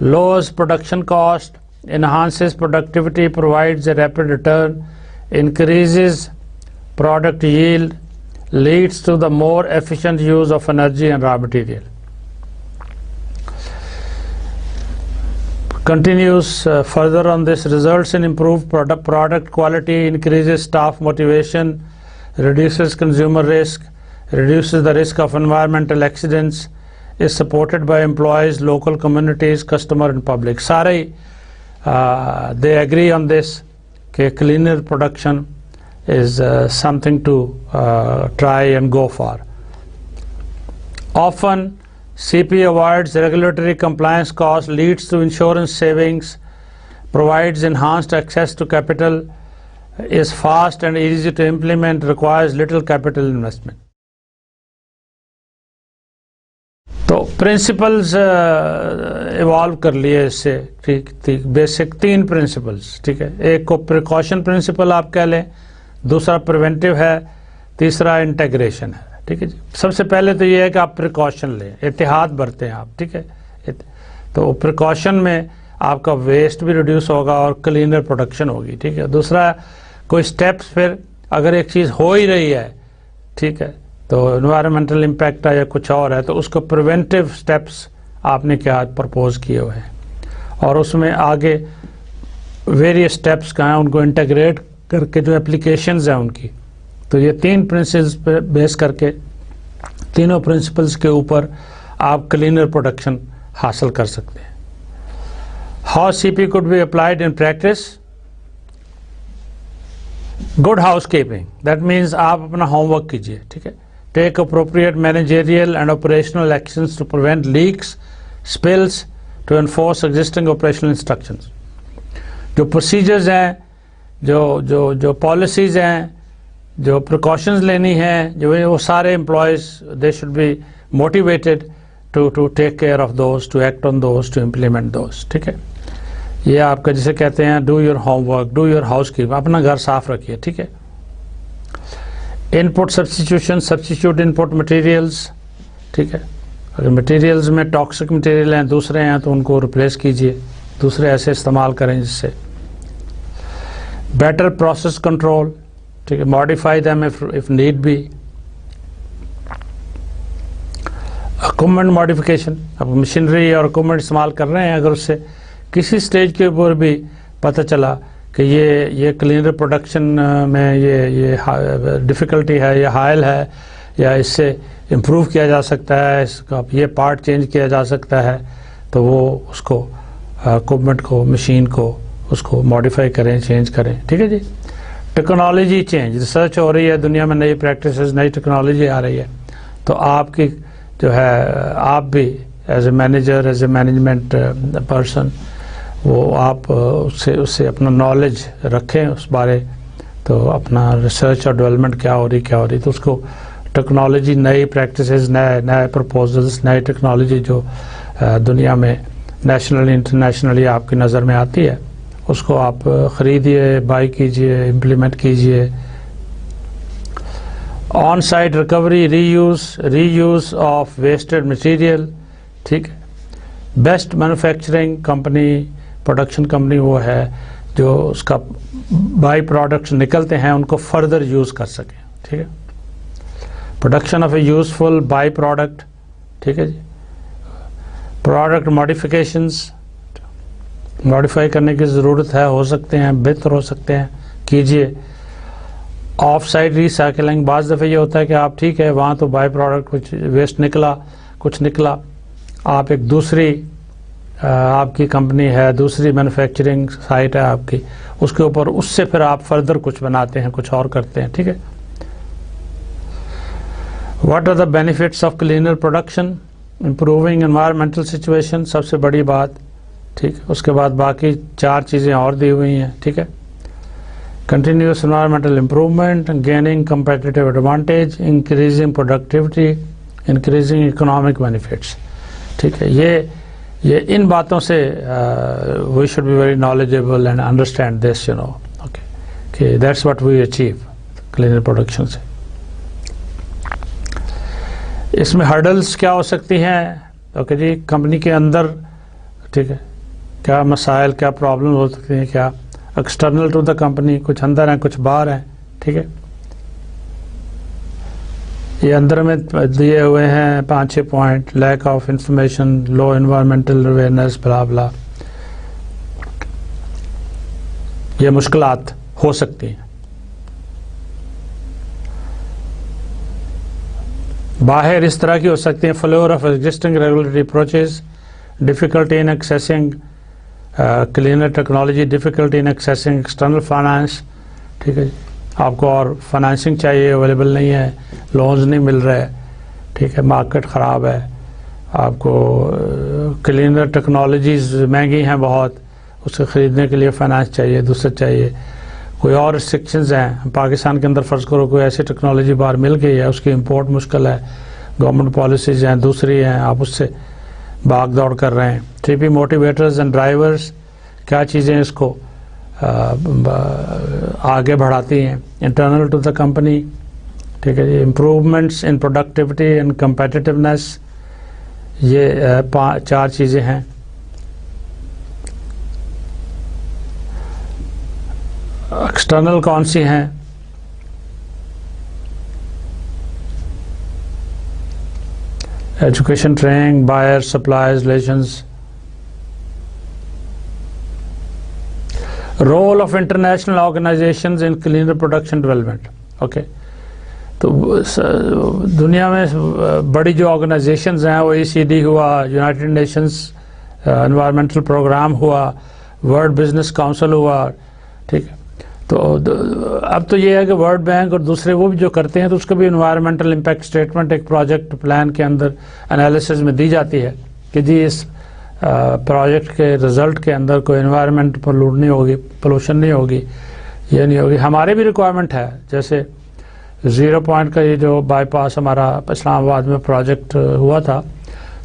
lowers production cost, enhances productivity, provides a rapid return, increases product yield, leads to the more efficient use of energy and raw material. Continues further on this, results in improved product quality, increases staff motivation, reduces consumer risk, reduces the risk of environmental accidents, is supported by employees, local communities, customer and public. Sare they agree on this that cleaner production is something to try and go for. Often CP avoids regulatory compliance costs, leads to insurance savings, provides enhanced access to capital, is fast and easy to implement, requires little capital investment. تو principles evolve کر لیے اس سے، ٹھیک basic 3 principles, ٹھیک ہے. ایک کو precaution principal آپ کہہ لیں، دوسرا پریونٹیو ہے، تیسرا انٹیگریشن ہے. ٹھیک ہے جی. سب سے پہلے تو یہ ہے کہ آپ پریکاشن لیں، احتیاط برتیں آپ. ٹھیک ہے. تو پریکاشن میں آپ کا ویسٹ بھی ریڈیوس ہوگا اور کلینر پروڈکشن ہوگی. ٹھیک ہے. دوسرا کوئی سٹیپس، پھر اگر ایک چیز ہو ہی رہی ہے، ٹھیک ہے، تو انوائرمنٹل امپیکٹ ہے یا کچھ اور ہے، تو اس کو پریونٹیو سٹیپس آپ نے کیا پرپوز کیے ہوئے ہیں، اور اس میں آگے ویریس سٹیپس کا ہیں، ان کو انٹیگریٹ کر کے جو اپلیکیشنز ہیں ان کی. تو یہ 3 پرنسپلز پہ بیس کر کے، تینوں پرنسپلز کے اوپر آپ کلینر پروڈکشن حاصل کر سکتے ہیں. How C P could be applied in practice. Good housekeeping, that means آپ اپنا ہوم ورک کیجیے. ٹھیک ہے. Take appropriate managerial and operational actions to prevent leaks, spills, to enforce existing operational instructions. جو پروسیجرز ہیں، جو policies ہیں، جو پریکاشنز لینی ہیں، جو وہ سارے employees they should be motivated to take care of those, to act on those, to implement those. ٹھیک ہے. یہ آپ کا جسے کہتے ہیں do your homework, do your house keep, اپنا گھر صاف رکھیے. ٹھیک ہے. Input substitution, substitute input materials. ٹھیک ہے. اگر مٹیریلز میں ٹاکسک مٹیریل ہیں، دوسرے ہیں، تو ان کو ریپلیس کیجیے، دوسرے ایسے استعمال کریں جس سے. Better process control. ٹھیک ہے. Modify them if need be. Equipment modification, اب مشینری اور اکوپمنٹ استعمال کر رہے ہیں، اگر اس سے کسی سٹیج کے اوپر بھی پتہ چلا کہ یہ کلینر پروڈکشن میں یہ ڈیفیکلٹی ہے، یہ حائل ہے، یا اس سے امپروو کیا جا سکتا ہے، اس کا یہ پارٹ چینج کیا جا سکتا ہے، تو وہ اس کو اکوپمنٹ کو، مشین کو، اس کو ماڈیفائی کریں، چینج کریں. ٹھیک ہے جی. ٹیکنالوجی چینج، ریسرچ ہو رہی ہے دنیا میں، نئی پریکٹسز، نئی ٹیکنالوجی آ رہی ہے، تو آپ کی جو ہے آپ بھی as a manager, as a management person, وہ آپ اس سے اپنا نالج رکھیں اس بارے. تو اپنا ریسرچ اور ڈیولپمنٹ کیا ہو رہی، تو اس کو ٹیکنالوجی، نئی پریکٹسز، نئے پرپوزلز، نئی ٹیکنالوجی جو دنیا میں نیشنلی انٹرنیشنلی آپ کی نظر میں آتی ہے، اس کو آپ خریدیے، بائی کیجیے، امپلیمنٹ کیجیے. On site recovery, reuse of wasted material. ٹھیک ہے. Best manufacturing company, production company وہ ہے جو اس کا بائی پروڈکٹس نکلتے ہیں ان کو فردر یوز کر سکیں. ٹھیک ہے. Production of a useful by product. ٹھیک ہے جی. پروڈکٹ ماڈیفیکیشنز، ماڈیفائی کرنے کی ضرورت ہے، ہو سکتے ہیں، بہتر ہو سکتے ہیں، کیجیے. آف سائٹ ریسائکلنگ، بعض دفعہ یہ ہوتا ہے کہ آپ ٹھیک ہے وہاں تو بائی پروڈکٹ کچھ ویسٹ نکلا، کچھ نکلا، آپ ایک دوسری آپ کی کمپنی ہے، دوسری مینوفیکچرنگ سائٹ ہے آپ کی، اس کے اوپر اس سے پھر آپ فردر کچھ بناتے ہیں، کچھ اور کرتے ہیں. ٹھیک ہے. What are the benefits of cleaner production? Improving environmental situation, سب سے بڑی بات. ٹھیک. اس کے بعد باقی 4 چیزیں اور دی ہوئی ہیں. ٹھیک ہے. Continuous environmental improvement, gaining competitive advantage, increasing productivity, increasing economic benefits. ٹھیک ہے. یہ ان باتوں سے we should be very knowledgeable and understand this, okay, کہ that's what we achieve cleaner production سے. اس میں ہرڈلس کیا ہو سکتی ہیں؟ اوکے جی. کمپنی کے اندر، ٹھیک ہے، کیا مسائل، کیا پرابلم ہو سکتی ہیں، کیا ایکسٹرنل ٹو دا کمپنی، کچھ اندر ہیں، کچھ باہر ہیں. ٹھیک ہے. یہ اندر میں دیے ہوئے ہیں 5-6 point: lack of information, low environmental awareness, blah blah. یہ مشکلات ہو سکتی ہیں. باہر اس طرح کی ہو سکتی ہیں: flaw of existing regulatory approaches, difficulty in accessing cleaner technology, difficulty in accessing external finance. ٹھیک ہے جی. آپ کو اور فائنانسنگ چاہیے، اویلیبل نہیں ہے، لونز نہیں مل رہے. ٹھیک ہے. مارکیٹ خراب ہے، آپ کو کلینر ٹیکنالوجیز مہنگی ہیں بہت، اسے خریدنے کے لیے فائنانس چاہیے، دوسرا چاہیے. کوئی اور ریسٹرکشنز ہیں پاکستان کے اندر، فرض کرو کوئی ایسی ٹیکنالوجی باہر مل گئی ہے، اس کی امپورٹ مشکل ہے، گورنمنٹ پالیسیز ہیں دوسری ہیں, آپ اس سے بھاگ دوڑ کر رہے ہیں. 3P موٹیویٹرز اینڈ ڈرائیورز, کیا چیزیں اس کو آگے بڑھاتی ہیں. انٹرنل ٹو دا کمپنی, ٹھیک ہے جی. Improvements in productivity and competitiveness, یہ 4 چیزیں ہیں. ایکسٹرنل کون سی ہیں؟ Education, training, buyer supplies relations. Role of international organizations in cleaner production development. Okay, تو دنیا میں بڑی جو آرگنائزیشنز ہیں وہ OECD ہوا, یونائٹڈ نیشنز انوائرمنٹل پروگرام ہوا, ورلڈ بزنس کاؤنسل ہوا, ٹھیک ہے. تو اب تو یہ ہے کہ ورلڈ بینک اور دوسرے وہ بھی جو کرتے ہیں تو اس کا بھی انوائرمنٹل امپیکٹ اسٹیٹمنٹ ایک پروجیکٹ پلان کے اندر انالیسز میں دی جاتی ہے کہ جی اس پروجیکٹ کے رزلٹ کے اندر کوئی انوائرمنٹ پولوٹ نہیں ہوگی, پولوشن نہیں ہوگی, یہ نہیں ہوگی. ہمارے بھی ریکوائرمنٹ ہے, جیسے 0 پوائنٹ کا یہ جو بائی پاس ہمارا اسلام آباد میں پروجیکٹ ہوا تھا,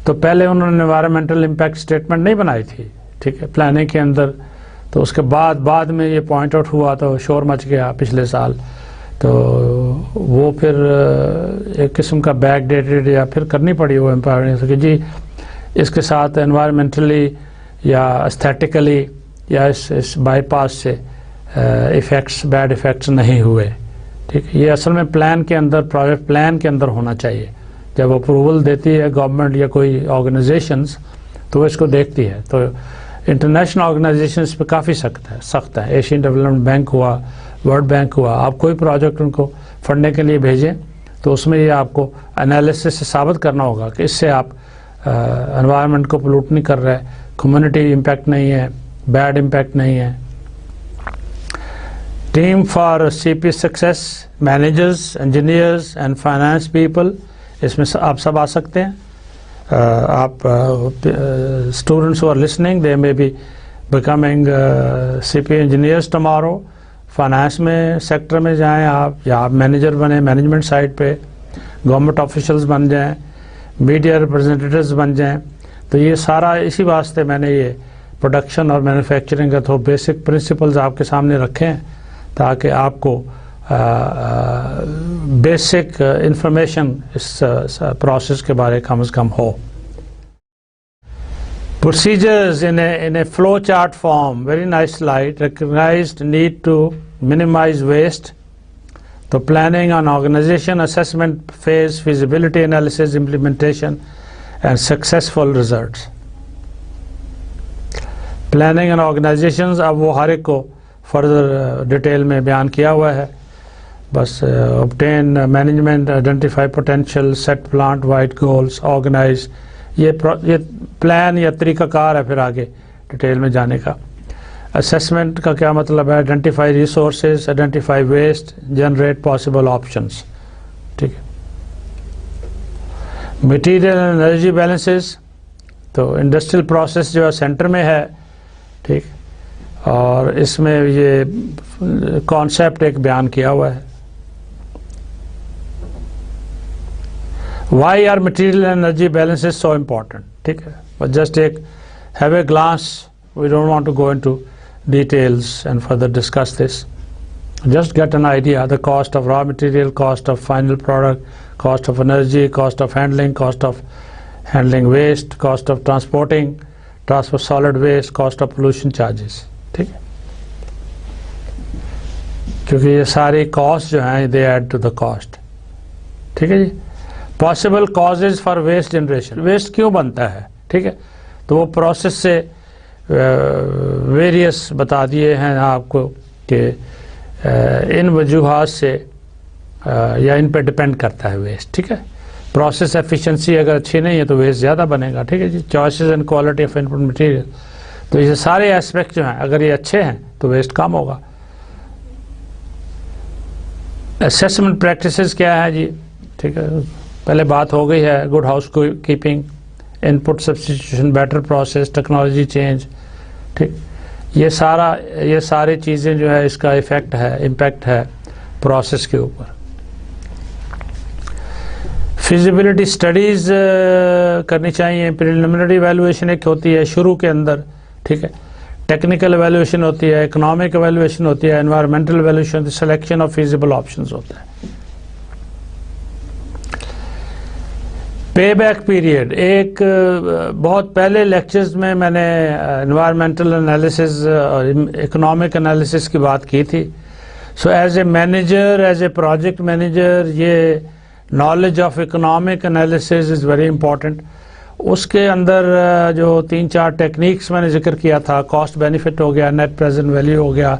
تو پہلے انہوں نے انوائرمنٹل امپیکٹ اسٹیٹمنٹ نہیں بنائی تھی, ٹھیک ہے, پلاننگ کے اندر. تو اس کے بعد میں یہ پوائنٹ آؤٹ ہوا تو شور مچ گیا پچھلے سال, تو وہ پھر ایک قسم کا بیک ڈیٹڈ یا پھر کرنی پڑی وہ امپاورنگ کہ جی اس کے ساتھ انوائرمنٹلی یا استھیٹیکلی یا اس بائی پاس سے ایفیکٹس, بیڈ ایفیکٹس نہیں ہوئے, ٹھیک ہے. یہ اصل میں پلان کے اندر, پروجیکٹ پلان کے اندر ہونا چاہیے. جب اپروول دیتی ہے گورنمنٹ یا کوئی آرگنائزیشنز تو وہ اس کو دیکھتی ہے. تو انٹرنیشنل آرگنائزیشن اس پہ کافی سخت ہے. ایشین ڈیولپمنٹ بینک ہوا, ورلڈ بینک ہوا, آپ کوئی پروجیکٹ ان کو فنڈنے کے لیے بھیجیں تو اس میں یہ آپ کو انالیسس سے ثابت کرنا ہوگا کہ اس سے آپ انوائرمنٹ کو پولوٹ نہیں کر رہے, کمیونٹی امپیکٹ نہیں ہے, بیڈ امپیکٹ نہیں ہے. Team for CP success, managers, engineers and finance people, اس میں آپ سب آ سکتے ہیں. آپ students who are listening, they may be becoming CP engineers tomorrow. Finance میں سیکٹر میں جائیں آپ, یا آپ مینیجر بنیں مینجمنٹ سائڈ پہ, گورنمنٹ آفیشلز بن جائیں, میڈیا ریپرزنٹیٹیوز بن جائیں. تو یہ سارا اسی واسطے میں نے یہ پروڈکشن اور مینوفیکچرنگ کا تو بیسک پرنسپلز آپ کے سامنے رکھے ہیں تاکہ آپ کو بیسک انفارمیشن اس پروسیس کے بارے کم از کم ہو. Procedures in a flow chart form, very nice slide. Recognized need to minimize waste. So planning on organization, assessment phase, feasibility analysis, implementation, and successful results. Planning and organizations, اب وہ ہر ایک کو further detail میں بیان کیا ہوا ہے. بس obtain management, identify potential, set plant wide goals, organize. یہ پلان یا طریقہ کار ہے پھر آگے ڈیٹیل میں جانے کا. اسیسمنٹ کا کیا مطلب ہے؟ Identify resources, identify waste, generate possible options, ٹھیک ہے. مٹیریل اینڈ انرجی بیلنسز, تو انڈسٹریل پروسیس جو ہے سینٹر میں ہے, ٹھیک, اور اس میں یہ کانسیپٹ ایک بیان کیا ہوا ہے. Why are material and energy balances so important? ٹھیک ہے, but just have a glance. We don't want to go into details and further discuss this. Just get an idea: the cost of raw material, cost of final product, cost of energy, cost of handling waste, cost of transporting, transfer solid waste, cost of pollution charges. ٹھیک ہے, کیونکہ یہ ساری cost جو ہیں they add to the cost. ٹھیک ہے جی. Possible causes for waste generation, waste کیوں بنتا ہے, ٹھیک ہے, تو وہ پروسیس سے ویریس بتا دیے ہیں آپ کو کہ ان وجوہات سے یا ان پہ ڈپینڈ کرتا ہے ویسٹ. ٹھیک ہے, پروسیس ایفیشنسی اگر اچھی نہیں ہے تو ویسٹ زیادہ بنے گا. ٹھیک ہے جی. Choices and quality of input material, تو یہ سارے اسپیکٹ جو ہیں اگر یہ اچھے ہیں تو ویسٹ کم ہوگا. اسیسمنٹ پریکٹسز کیا ہے جی, ٹھیک ہے, پہلے بات ہو گئی ہے. Good housekeeping, input substitution, better process, technology change, ٹھیک, یہ ساری چیزیں جو ہے اس کا ایفیکٹ ہے, امپیکٹ ہے پروسیس کے اوپر. فیزیبلٹی سٹڈیز کرنی چاہیے. پریلیمنری ایویلویشن ایک ہوتی ہے شروع کے اندر, ٹھیک ہے. ٹیکنیکل ایویلویشن ہوتی ہے, اکنامک ایویلویشن ہوتی ہے, انوائرمنٹل ایویلویشن ہوتی ہے, سلیکشن آف فیزیبل آپشنز ہوتا ہے. پے بیک پیریڈ, ایک بہت پہلے لیکچرز میں نے انوائرمنٹل انالیسز اور اکنامک انالیسز کی بات کی تھی. So as a manager, as a project manager, یہ knowledge of economic analysis is very important. اس کے اندر جو 3-4 ٹیکنیکس میں نے ذکر کیا تھا, کاسٹ بینیفٹ ہو گیا, نیٹ پریزنٹ ویلیو ہو گیا,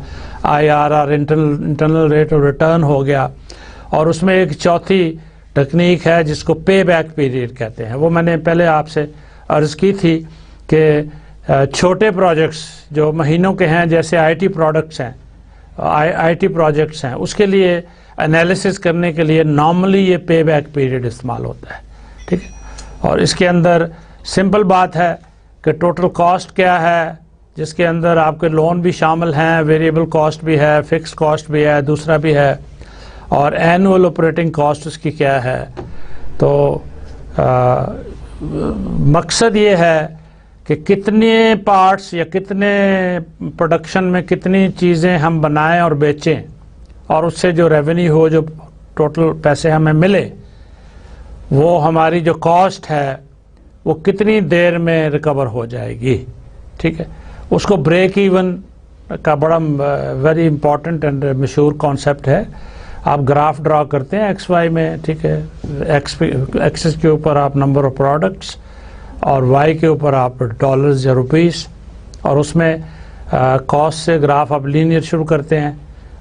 IRR internal rate of return ہو گیا, اور اس میں ایک چوتھی ٹیکنیک ہے جس کو پے بیک پیریڈ کہتے ہیں. وہ میں نے پہلے آپ سے عرض کی تھی کہ چھوٹے پروجیکٹس جو مہینوں کے ہیں, جیسے IT پروڈکٹس ہیں, IT پروجیکٹس ہیں, اس کے لیے انالیسس کرنے کے لیے نارملی یہ پے بیک پیریڈ استعمال ہوتا ہے, ٹھیک ہے. اور اس کے اندر سمپل بات ہے کہ ٹوٹل کاسٹ کیا ہے, جس کے اندر آپ کے لون بھی شامل ہیں, ویریبل کاسٹ بھی ہے, فکس کاسٹ بھی ہے, دوسرا بھی ہے, اور اینول آپریٹنگ کاسٹ اس کی کیا ہے. تو مقصد یہ ہے کہ کتنے پارٹس یا کتنے پروڈکشن میں کتنی چیزیں ہم بنائیں اور بیچیں, اور اس سے جو ریونیو ہو, جو ٹوٹل پیسے ہمیں ملے, وہ ہماری جو کاسٹ ہے وہ کتنی دیر میں ریکور ہو جائے گی, ٹھیک ہے. اس کو بریک ایون کا بڑا ویری امپورٹنٹ اینڈ مشہور کانسیپٹ ہے. آپ گراف ڈرا کرتے ہیں ایکس وائی میں, ٹھیک ہے. ایکسس کے اوپر آپ نمبر آف پروڈکٹس اور وائی کے اوپر آپ ڈالرز یا روپیز, اور اس میں کاسٹ سے گراف آپ لینئر شروع کرتے ہیں,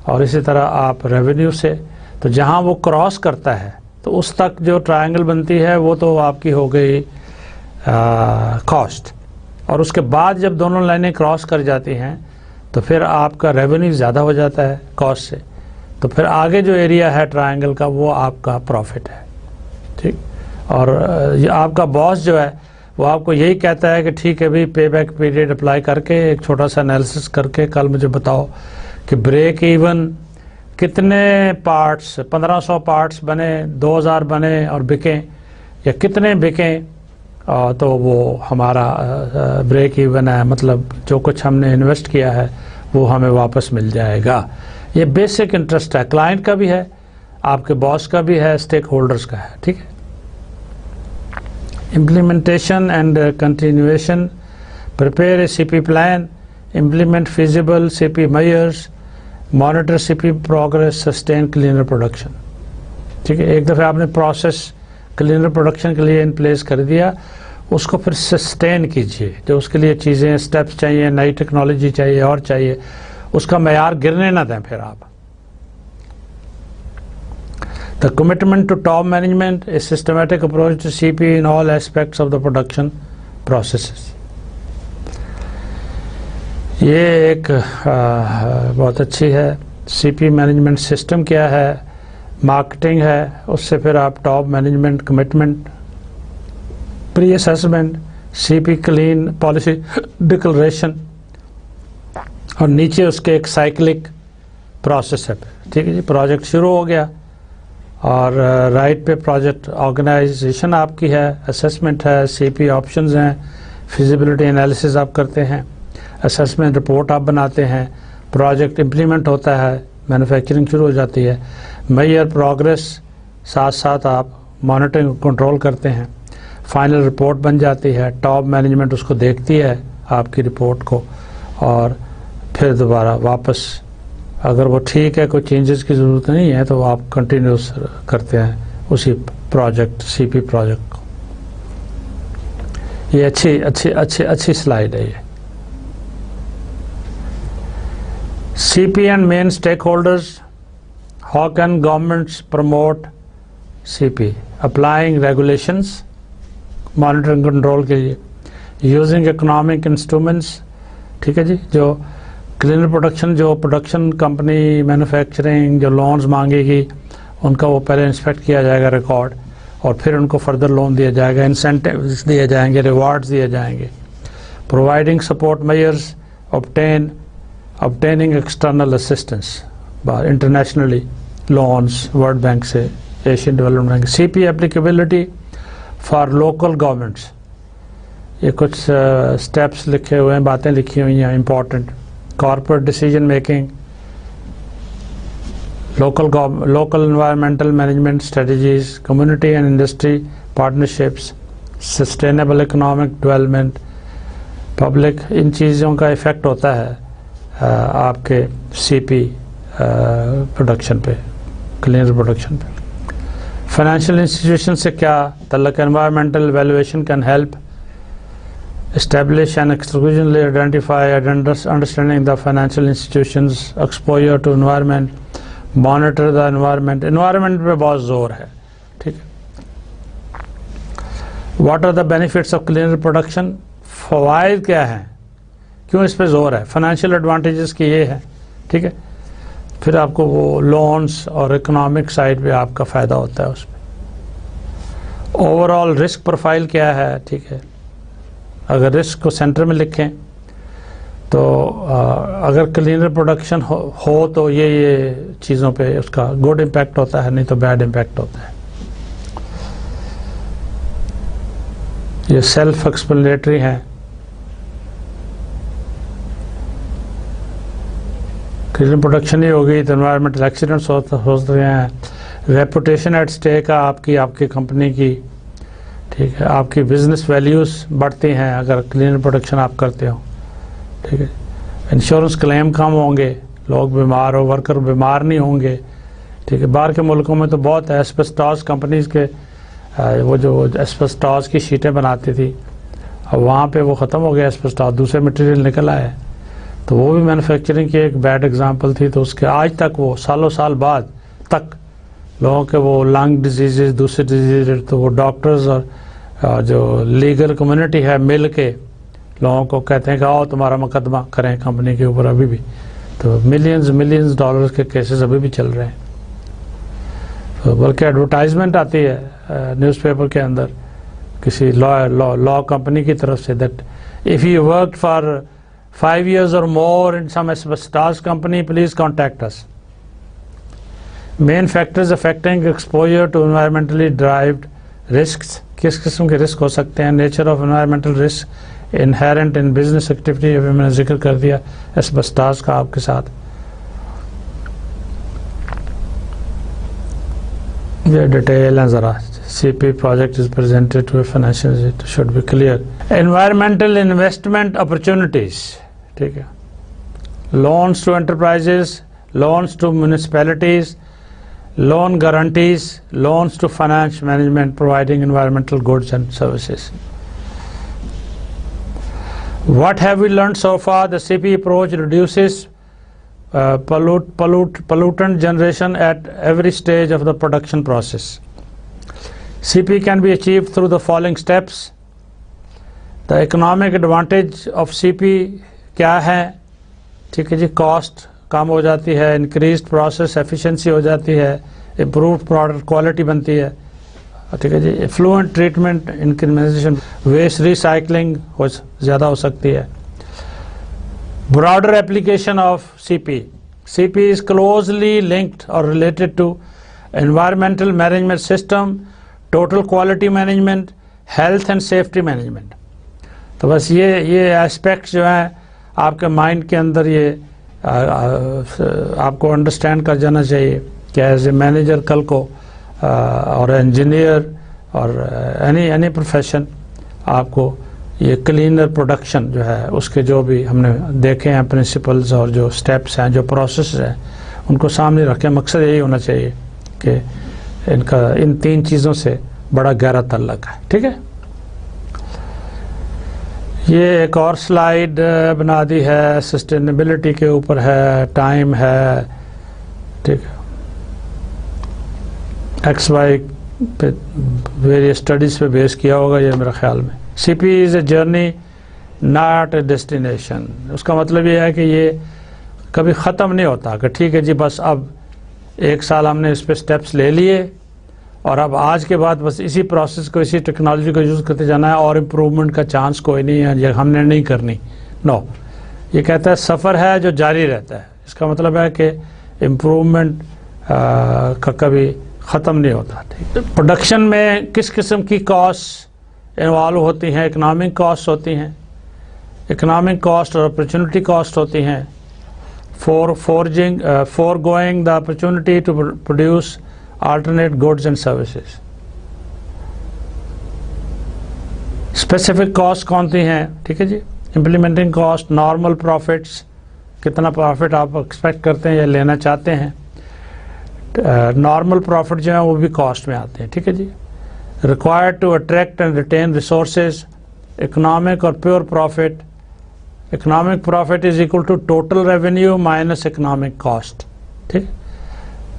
اور اسی طرح آپ ریونیو سے. تو جہاں وہ کراس کرتا ہے تو اس تک جو ٹرائنگل بنتی ہے وہ تو آپ کی ہو گئی کاسٹ, اور اس کے بعد جب دونوں لائنیں کراس کر جاتی ہیں تو پھر آپ کا ریونیو زیادہ ہو جاتا ہے کاسٹ سے, تو پھر آگے جو ایریا ہے ٹرائنگل کا وہ آپ کا پروفٹ ہے, ٹھیک. اور آپ کا باس جو ہے وہ آپ کو یہی کہتا ہے کہ ٹھیک ہے بھائی, پے بیک پیریڈ اپلائی کر کے ایک چھوٹا سا انالیسس کر کے کل مجھے بتاؤ کہ بریک ایون کتنے پارٹس, 1500 پارٹس بنے, 2000 بنے اور بکیں, یا کتنے بکیں, تو وہ ہمارا بریک ایون ہے, مطلب جو کچھ ہم نے انویسٹ کیا ہے وہ ہمیں واپس مل جائے گا. یہ بیسک انٹرسٹ ہے, کلائنٹ کا بھی ہے, آپ کے باس کا بھی ہے, اسٹیک ہولڈرز کا ہے, ٹھیک ہے. Implementation and continuation. Prepare a CP plan, implement feasible CP measures, monitor CP progress, sustain cleaner production. ٹھیک ہے. ایک دفعہ آپ نے پروسیس کلینر پروڈکشن کے لیے ان پلیس کر دیا, اس کو پھر سسٹین کیجیے. جو اس کے لیے چیزیں اسٹیپس چاہیے, نئی ٹیکنالوجی چاہیے اور چاہیے, اس کا معیار گرنے نہ دیں پھر آپ. The commitment to top management, a systematic approach to CP in all aspects of the production processes. یہ ایک بہت اچھی ہے. سی پی مینجمنٹ سسٹم کیا ہے, مارکیٹنگ ہے, اس سے پھر آپ ٹاپ مینجمنٹ کمٹمنٹ, پری اسیسمنٹ, سی پی کلین پالیسی ڈکلریشن, اور نیچے اس کے ایک سائیکلک پروسیس ہے. ٹھیک ہے جی. پروجیکٹ شروع ہو گیا اور رائٹ پہ پروجیکٹ آرگنائزیشن آپ کی ہے, اسیسمنٹ ہے, سی پی آپشنز ہیں, فیزیبلٹی انالیسز آپ کرتے ہیں, اسیسمنٹ رپورٹ آپ بناتے ہیں, پروجیکٹ امپلیمنٹ ہوتا ہے, مینوفیکچرنگ شروع ہو جاتی ہے, میئر پروگریس, ساتھ ساتھ آپ مانیٹرنگ کنٹرول کرتے ہیں, فائنل رپورٹ بن جاتی ہے, ٹاپ مینجمنٹ اس کو دیکھتی ہے آپ کی رپورٹ کو, اور پھر دوبارہ واپس اگر وہ ٹھیک ہے, کوئی چینجز کی ضرورت نہیں ہے, تو آپ کنٹینیوس کرتے ہیں اسی پروجیکٹ سی پی پروجیکٹ کو. یہ اچھی سلائیڈ ہے. یہ C P and main stakeholders. How can governments promote C P? Applying regulations monitoring control کے لیے, یوزنگ اکنامک انسٹرومنٹس. ٹھیک ہے جی. جو کلینر پروڈکشن, جو پروڈکشن کمپنی مینوفیکچرنگ جو لونز مانگے گی ان کا وہ پہلے انسپیکٹ کیا جائے گا ریکارڈ, اور پھر ان کو فردر لون دیا جائے گا, انسینٹیوز دیے جائیں گے, ریوارڈز دیے جائیں گے. Providing support measures, obtaining external assistance, internationally loans world bank سے Asian development bank. C P applicability for local governments, یہ کچھ اسٹیپس لکھے ہوئے ہیں, باتیں لکھی ہوئی ہیں important. Corporate decision making, local environmental management strategies, community and industry partnerships, sustainable economic development, public, ان چیزوں کا ایفیکٹ ہوتا ہے آپ کے سی پی پروڈکشن پہ, کلینر پروڈکشن پہ. فائنینشیل انسٹیٹیوشن سے کیا تعلق ہے؟ environmental evaluation can help establish and exclusively identify and understanding the financial institutions exposure to environment, monitor the environment. environment پہ بہت زور ہے, ٹھیک ہے. what are the benefits of cleaner production, فوائد کیا ہیں, کیوں اس پہ زور ہے؟ فائنینشیل ایڈوانٹیجز کی یہ ہے, ٹھیک ہے. پھر آپ کو وہ لونز اور اکنامک سائڈ پہ آپ کا فائدہ ہوتا ہے اس پہ. اوور آل رسک پروفائل کیا ہے, ٹھیک ہے. اگر رسک کو سینٹر میں لکھیں تو اگر کلینر پروڈکشن ہو تو یہ چیزوں پہ اس کا گڈ امپیکٹ ہوتا ہے, نہیں تو بیڈ امپیکٹ ہوتا ہے. یہ سیلف ایکسپلینیٹری ہیں. کلینر پروڈکشن ہی ہوگی تو انوائرمنٹل ایکسیڈنٹس ہو سکتے ہیں. ریپوٹیشن ایٹ اسٹیک ہے آپ کی کمپنی کی, ٹھیک ہے. آپ کی بزنس ویلیوز بڑھتی ہیں اگر کلینر پروڈکشن آپ کرتے ہو, ٹھیک ہے. انشورنس کلیم کم ہوں گے, لوگ بیمار ہو, ورکر بیمار نہیں ہوں گے, ٹھیک ہے. باہر کے ملکوں میں تو بہت ہے. ایسبسٹاس کمپنیز کے وہ جو ایسبسٹاس کی شیٹیں بناتی تھی, اب وہاں پہ وہ ختم ہو گیا ایسبسٹاس, دوسرے مٹیریل نکل آئے, تو وہ بھی مینوفیکچرنگ کی ایک بیڈ ایگزامپل تھی. تو اس کے آج تک وہ سالوں سال بعد تک لوگوں کے وہ لنگ ڈیزیزز, دوسری ڈیزیز, تو وہ ڈاکٹرز اور جو لیگل کمیونٹی ہے مل کے لوگوں کو کہتے ہیں کہ آؤ تمہارا مقدمہ کریں کمپنی کے اوپر. ابھی بھی تو ملینز ڈالرز کے کیسز ابھی بھی چل رہے ہیں. بلکہ ایڈورٹائزمنٹ آتی ہے نیوز پیپر کے اندر کسی لا کمپنی کی طرف سے, that if you worked for 5 years or more in some asbestos company, please contact us. Main factors affecting exposure to environmentally derived risks, کس قسم کے رسک ہو سکتے ہیں. nature of environmental risk inherent in business activity, ابھی میں نے ذکر کر دیا asbestos کا آپ کے ساتھ. یہ ڈیٹیل ہے ذرا. C P project is presented to a financial, it should be clear. environmental investment opportunities, ٹھیک ہے. loans to enterprises, loans to municipalities, loan guarantees, loans to finance management providing environmental goods and services. What have we learned so far? The CP approach reduces pollutant generation at every stage of the production process. CP can be achieved through the following steps. The economic advantage of CP کیا ہے, ٹھیک ہے جی. Cost کم ہو جاتی ہے, increased process efficiency ہو جاتی ہے, improved product quality بنتی ہے, ٹھیک ہے جی. Effluent treatment, incrementation, waste recycling زیادہ ہو سکتی ہے. Broader application of C P. C P is closely linked اور related to environmental management system, total quality management, health and safety management. تو بس یہ اسپیکٹس جو ہیں آپ کے مائنڈ کے اندر یہ آپ کو انڈرسٹینڈ کر جانا چاہیے کہ ایز اے مینیجر کل کو اور انجینئر اور اینی پروفیشن آپ کو یہ کلینر پروڈکشن جو ہے اس کے جو بھی ہم نے دیکھے ہیں پرنسپلز اور جو سٹیپس ہیں, جو پروسیس ہیں, ان کو سامنے رکھیں. مقصد یہی ہونا چاہیے کہ ان 3 چیزوں سے بڑا گہرا تعلق ہے, ٹھیک ہے. یہ ایک اور سلائیڈ بنا دی ہے, سسٹینیبلٹی کے اوپر ہے, ٹائم ہے, ٹھیک ہے. ایکس وائی پہ ویریس اسٹڈیز پہ بیس کیا ہوگا یہ میرے خیال میں. C P is a journey not a destination. اس کا مطلب یہ ہے کہ یہ کبھی ختم نہیں ہوتا کہ ٹھیک ہے جی بس اب 1 سال ہم نے اس پہ سٹیپس لے لیے اور اب آج کے بعد بس اسی پروسیس کو, اسی ٹیکنالوجی کو یوز کرتے جانا ہے اور امپروومنٹ کا چانس کوئی نہیں ہے, یہ ہم نے نہیں کرنی. نو, یہ کہتا ہے سفر ہے جو جاری رہتا ہے. اس کا مطلب ہے کہ امپروومنٹ کا کبھی ختم نہیں ہوتا. پروڈکشن میں کس قسم کی کاسٹ انوالو ہوتی ہیں؟ اکنامک کاسٹ ہوتی ہیں، اکنامک کاسٹ اور اپرچونٹی کاسٹ ہوتی ہیں. foregoing the opportunity to produce alternate goods and services. Specific cost کون سی ہیں؟ ٹھیک ہے جی. امپلیمنٹنگ کاسٹ، نارمل پروفٹس، کتنا پروفٹ آپ ایکسپیکٹ کرتے ہیں یا لینا چاہتے ہیں. نارمل پروفٹ جو ہیں وہ بھی کاسٹ میں آتے ہیں. ٹھیک ہے جی. Required to attract and retain resources. Economic اور pure profit. Economic profit is equal to total revenue minus economic cost. ٹھیک،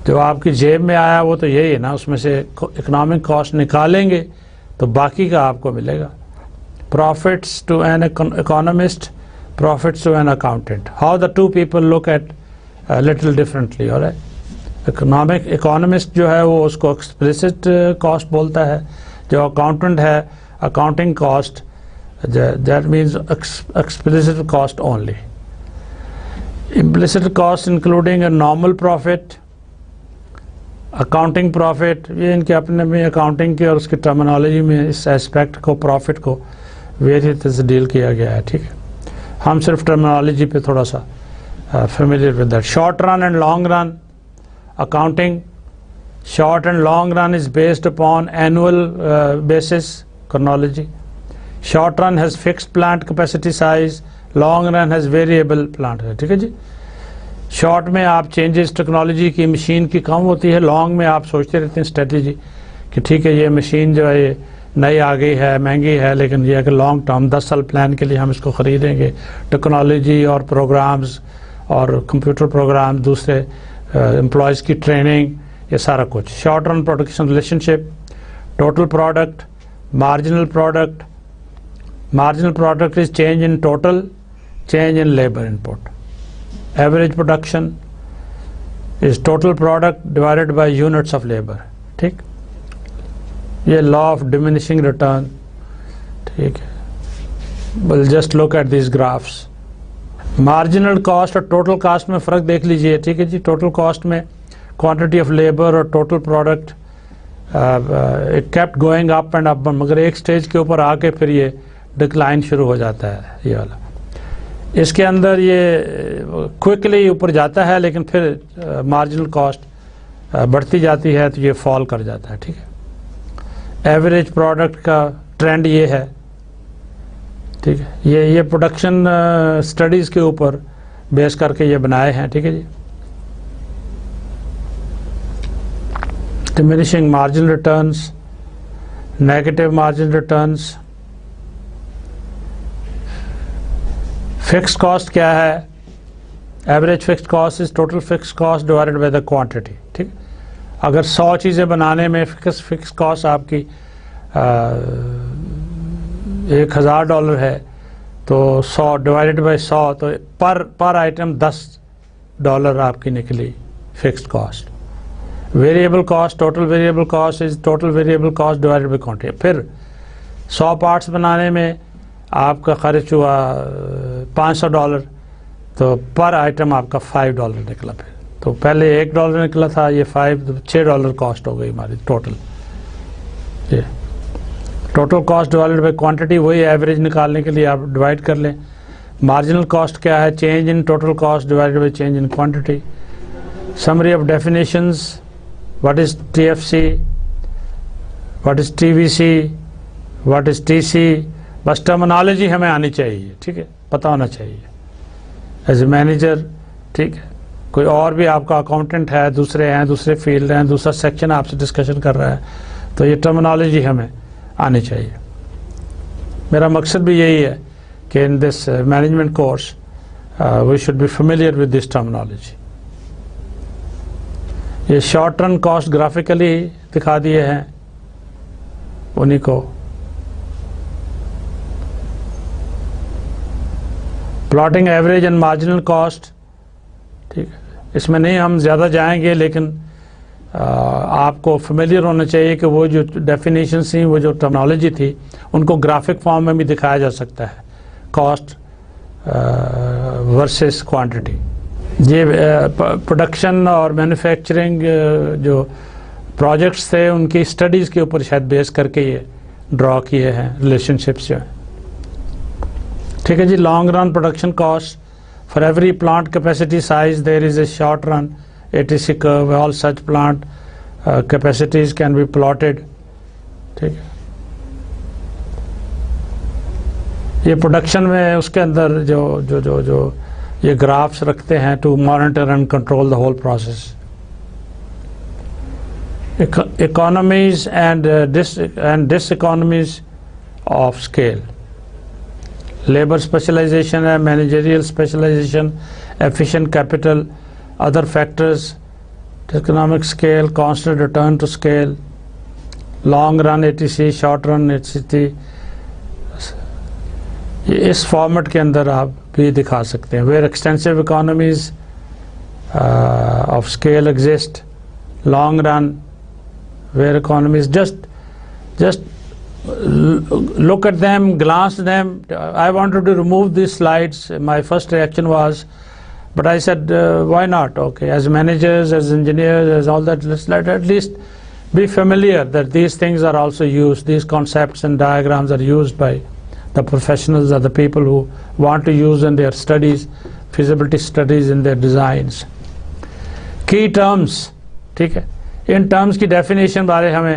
جو آپ کی جیب میں آیا وہ تو یہی ہے نا، اس میں سے اکنامک کاسٹ نکالیں گے تو باقی کا آپ کو ملے گا. Profits to an economist, profits to an accountant. How the two people look at little differently. اور اکانومسٹ جو ہے وہ اس کو ایکسپلیسٹ کاسٹ بولتا ہے، جو اکاؤنٹنٹ ہے accounting cost, that means explicit cost only. Implicit cost including a normal profit, accounting profit. یہ ان کے اپنے میں اکاؤنٹنگ کے اور اس کی ٹرمنالوجی میں اس اسپیکٹ کو، پروفٹ کو ویری طرح ڈیل کیا گیا ہے. ٹھیک ہے، ہم صرف ٹرمنالوجی پہ تھوڑا سا familiar with that. Short run and long run accounting. Short and long run is based upon annual basis chronology. Short run has fixed plant capacity size, long run has variable plant. ٹھیک ہے جی. Short میں آپ changes technology کی، machine کی کم ہوتی ہے. Long میں آپ سوچتے رہتے ہیں اسٹریٹجی کہ ٹھیک ہے یہ مشین جو ہے نئی آ گئی ہے، مہنگی ہے، لیکن یہ کہ لانگ ٹرم 10 سال پلان کے لیے ہم اس کو خریدیں گے. ٹیکنالوجی اور پروگرامز اور کمپیوٹر پروگرام، دوسرے امپلائیز کی ٹریننگ، یہ سارا کچھ. Short run production relation ship. Total product, marginal product. Marginal product is change in total, change in labor input. Average production is total product divided by units of labor. ٹھیک، یہ law of diminishing return. ٹھیک ہے. We'll just look at these graphs. Marginal cost اور total cost میں فرق دیکھ لیجئے. ٹھیک ہے جی. total cost میں quantity of labor اور total product it kept going up and up، مگر ایک سٹیج کے اوپر آ کے پھر یہ ڈکلائن شروع ہو جاتا ہے. یہ والا اس کے اندر یہ کوئکلی اوپر جاتا ہے، لیکن پھر مارجنل کاسٹ بڑھتی جاتی ہے تو یہ فال کر جاتا ہے. ٹھیک ہے. ایوریج پروڈکٹ کا ٹرینڈ یہ ہے. ٹھیک ہے. یہ پروڈکشن اسٹڈیز کے اوپر بیس کر کے یہ بنائے ہیں. ٹھیک ہے جی. Diminishing margin returns, negative margin returns. Fix cost کیا ہے؟ Average fix cost is total fix cost divided by the quantity. ٹھیک، اگر 100 چیزیں بنانے میں فکس کاسٹ آپ کی $1000 ہے تو 100 ڈیوائڈیڈ بائی 100 تو پر آئٹم $10 آپ کی نکلی fixed cost. Variable cost, total variable cost is total variable cost divided by quantity. پھر 100 پارٹس بنانے میں آپ کا خرچ ہوا $500 تو پر آئٹم آپ کا $5 نکلا. پھر تو پہلے $1 نکلا تھا، یہ $6 کاسٹ ہو گئی ہماری total. Total cost divided by quantity, وہی ایوریج نکالنے کے لیے آپ ڈیوائڈ کر لیں. مارجنل کاسٹ کیا ہے؟ Change in total cost divided by change in quantity. Summary of definitions. What is TFC، what is TVC، what is TC. بس ٹرمنالوجی ہمیں آنی چاہیے. ٹھیک ہے، پتہ ہونا چاہیے ایز اے مینیجر. ٹھیک ہے، کوئی اور بھی آپ کا اکاؤنٹنٹ ہے، دوسرے ہیں، دوسرے فیلڈ ہیں، دوسرا سیکشن آپ سے ڈسکشن کر رہا ہے، تو یہ ٹرمنالوجی ہمیں آنی چاہیے. میرا مقصد بھی یہی ہے کہ in this management course we should be familiar with this terminology. یہ شارٹ رن کاسٹ گرافیکلی دکھا دیے ہیں انہیں کو. Plotting average and marginal cost. ٹھیک ہے، اس میں نہیں ہم زیادہ جائیں گے، لیکن آپ کو فیملیئر ہونا چاہیے کہ وہ جو ڈیفینیشنس تھیں، وہ جو ٹرمنالوجی تھی، ان کو گرافک فارم میں بھی دکھایا جا سکتا ہے. Cost versus quantity. یہ پروڈکشن اور مینوفیکچرنگ جو پروجیکٹس تھے ان کی اسٹڈیز کے اوپر شاید بیس کر کے یہ ڈرا کیے ہیں ریلیشن شپس جو ہیں. ٹھیک ہے جی. Long run production cost for every plant capacity size there is a short run ATC curve. All such plant capacities can be plotted. ٹھیک ہے. یہ پروڈکشن میں اس کے اندر جو یہ گرافس رکھتے ہیں to monitor and control the whole process. Economies and diseconomies of scale. Labour specialisation ہے, managerial specialisation, efficient capital, other factors, economic scale, constant return to scale, long run ATC, short run ATC. Us format کے اندر آپ بھی دکھا سکتے ہیں. where extensive economies of scale exist, long run, where economies just look at them, glance at them. I wanted to remove these slides. My first reaction was, but I said, why not? Okay, as managers, as engineers, as all that, let's let at least be familiar that these things are also used. These concepts and diagrams are used by the professionals or the people who want to use in their studies, feasibility studies, in their designs. Key terms, ٹھیک ہے. In terms کی definition بارے ہمیں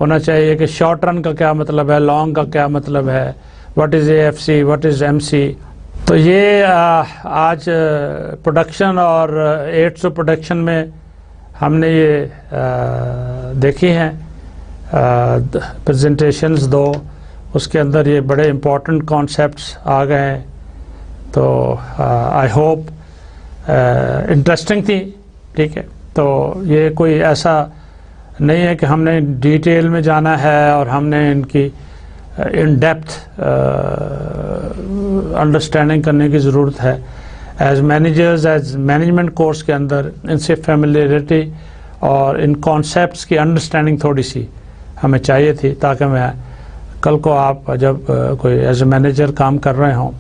ہونا چاہیے کہ short run کا کیا مطلب ہے, لانگ کا کیا مطلب ہے, what is AFC, what is MC. تو یہ آج پروڈکشن اور ایڈس آف پروڈکشن میں ہم نے یہ دیکھی ہیں پریزنٹیشنز دو. اس کے اندر یہ بڑے امپورٹنٹ کانسیپٹس آ گئے ہیں. تو آئی ہوپ انٹرسٹنگ تھی. ٹھیک ہے. تو یہ کوئی ایسا نہیں ہے کہ ہم نے ڈیٹیل میں جانا ہے اور ہم نے ان کی ان ڈیپتھ انڈرسٹینڈنگ کرنے کی ضرورت ہے. As managers, as management course کے اندر ان سے فیملیرٹی اور ان کانسیپٹس کی انڈرسٹینڈنگ تھوڑی سی ہمیں چاہیے تھی, تاکہ میں کل کو آپ جب کوئی ایز اے مینیجر کام کر رہے ہوں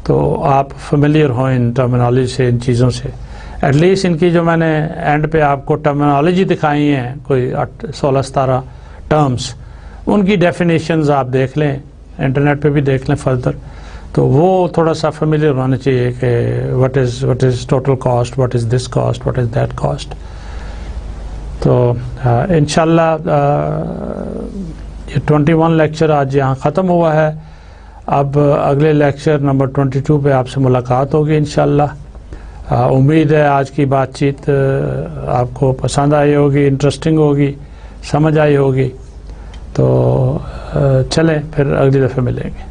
تو آپ فیملیئر ہوں ان ٹرمینالوجی سے, ان چیزوں سے. ایٹ لیسٹ ان کی جو میں نے اینڈ پہ آپ کو ٹرمینالوجی دکھائی ہیں, کوئی 16-17 ٹرمز, ان کی ڈیفینیشنز آپ دیکھ لیں, انٹرنیٹ پہ بھی دیکھ لیں فردر. تو وہ تھوڑا سا فیملیئر ہونا چاہیے کہ what is total cost, what is this cost, what is that cost. تو انشاءاللہ یہ 21 لیکچر آج یہاں ختم ہوا ہے. اب اگلے لیکچر نمبر 22 پہ آپ سے ملاقات ہوگی انشاءاللہ. امید ہے آج کی بات چیت آپ کو پسند آئی ہوگی, انٹرسٹنگ ہوگی, سمجھ آئی ہوگی. تو چلیں پھر اگلی دفعہ ملیں گے.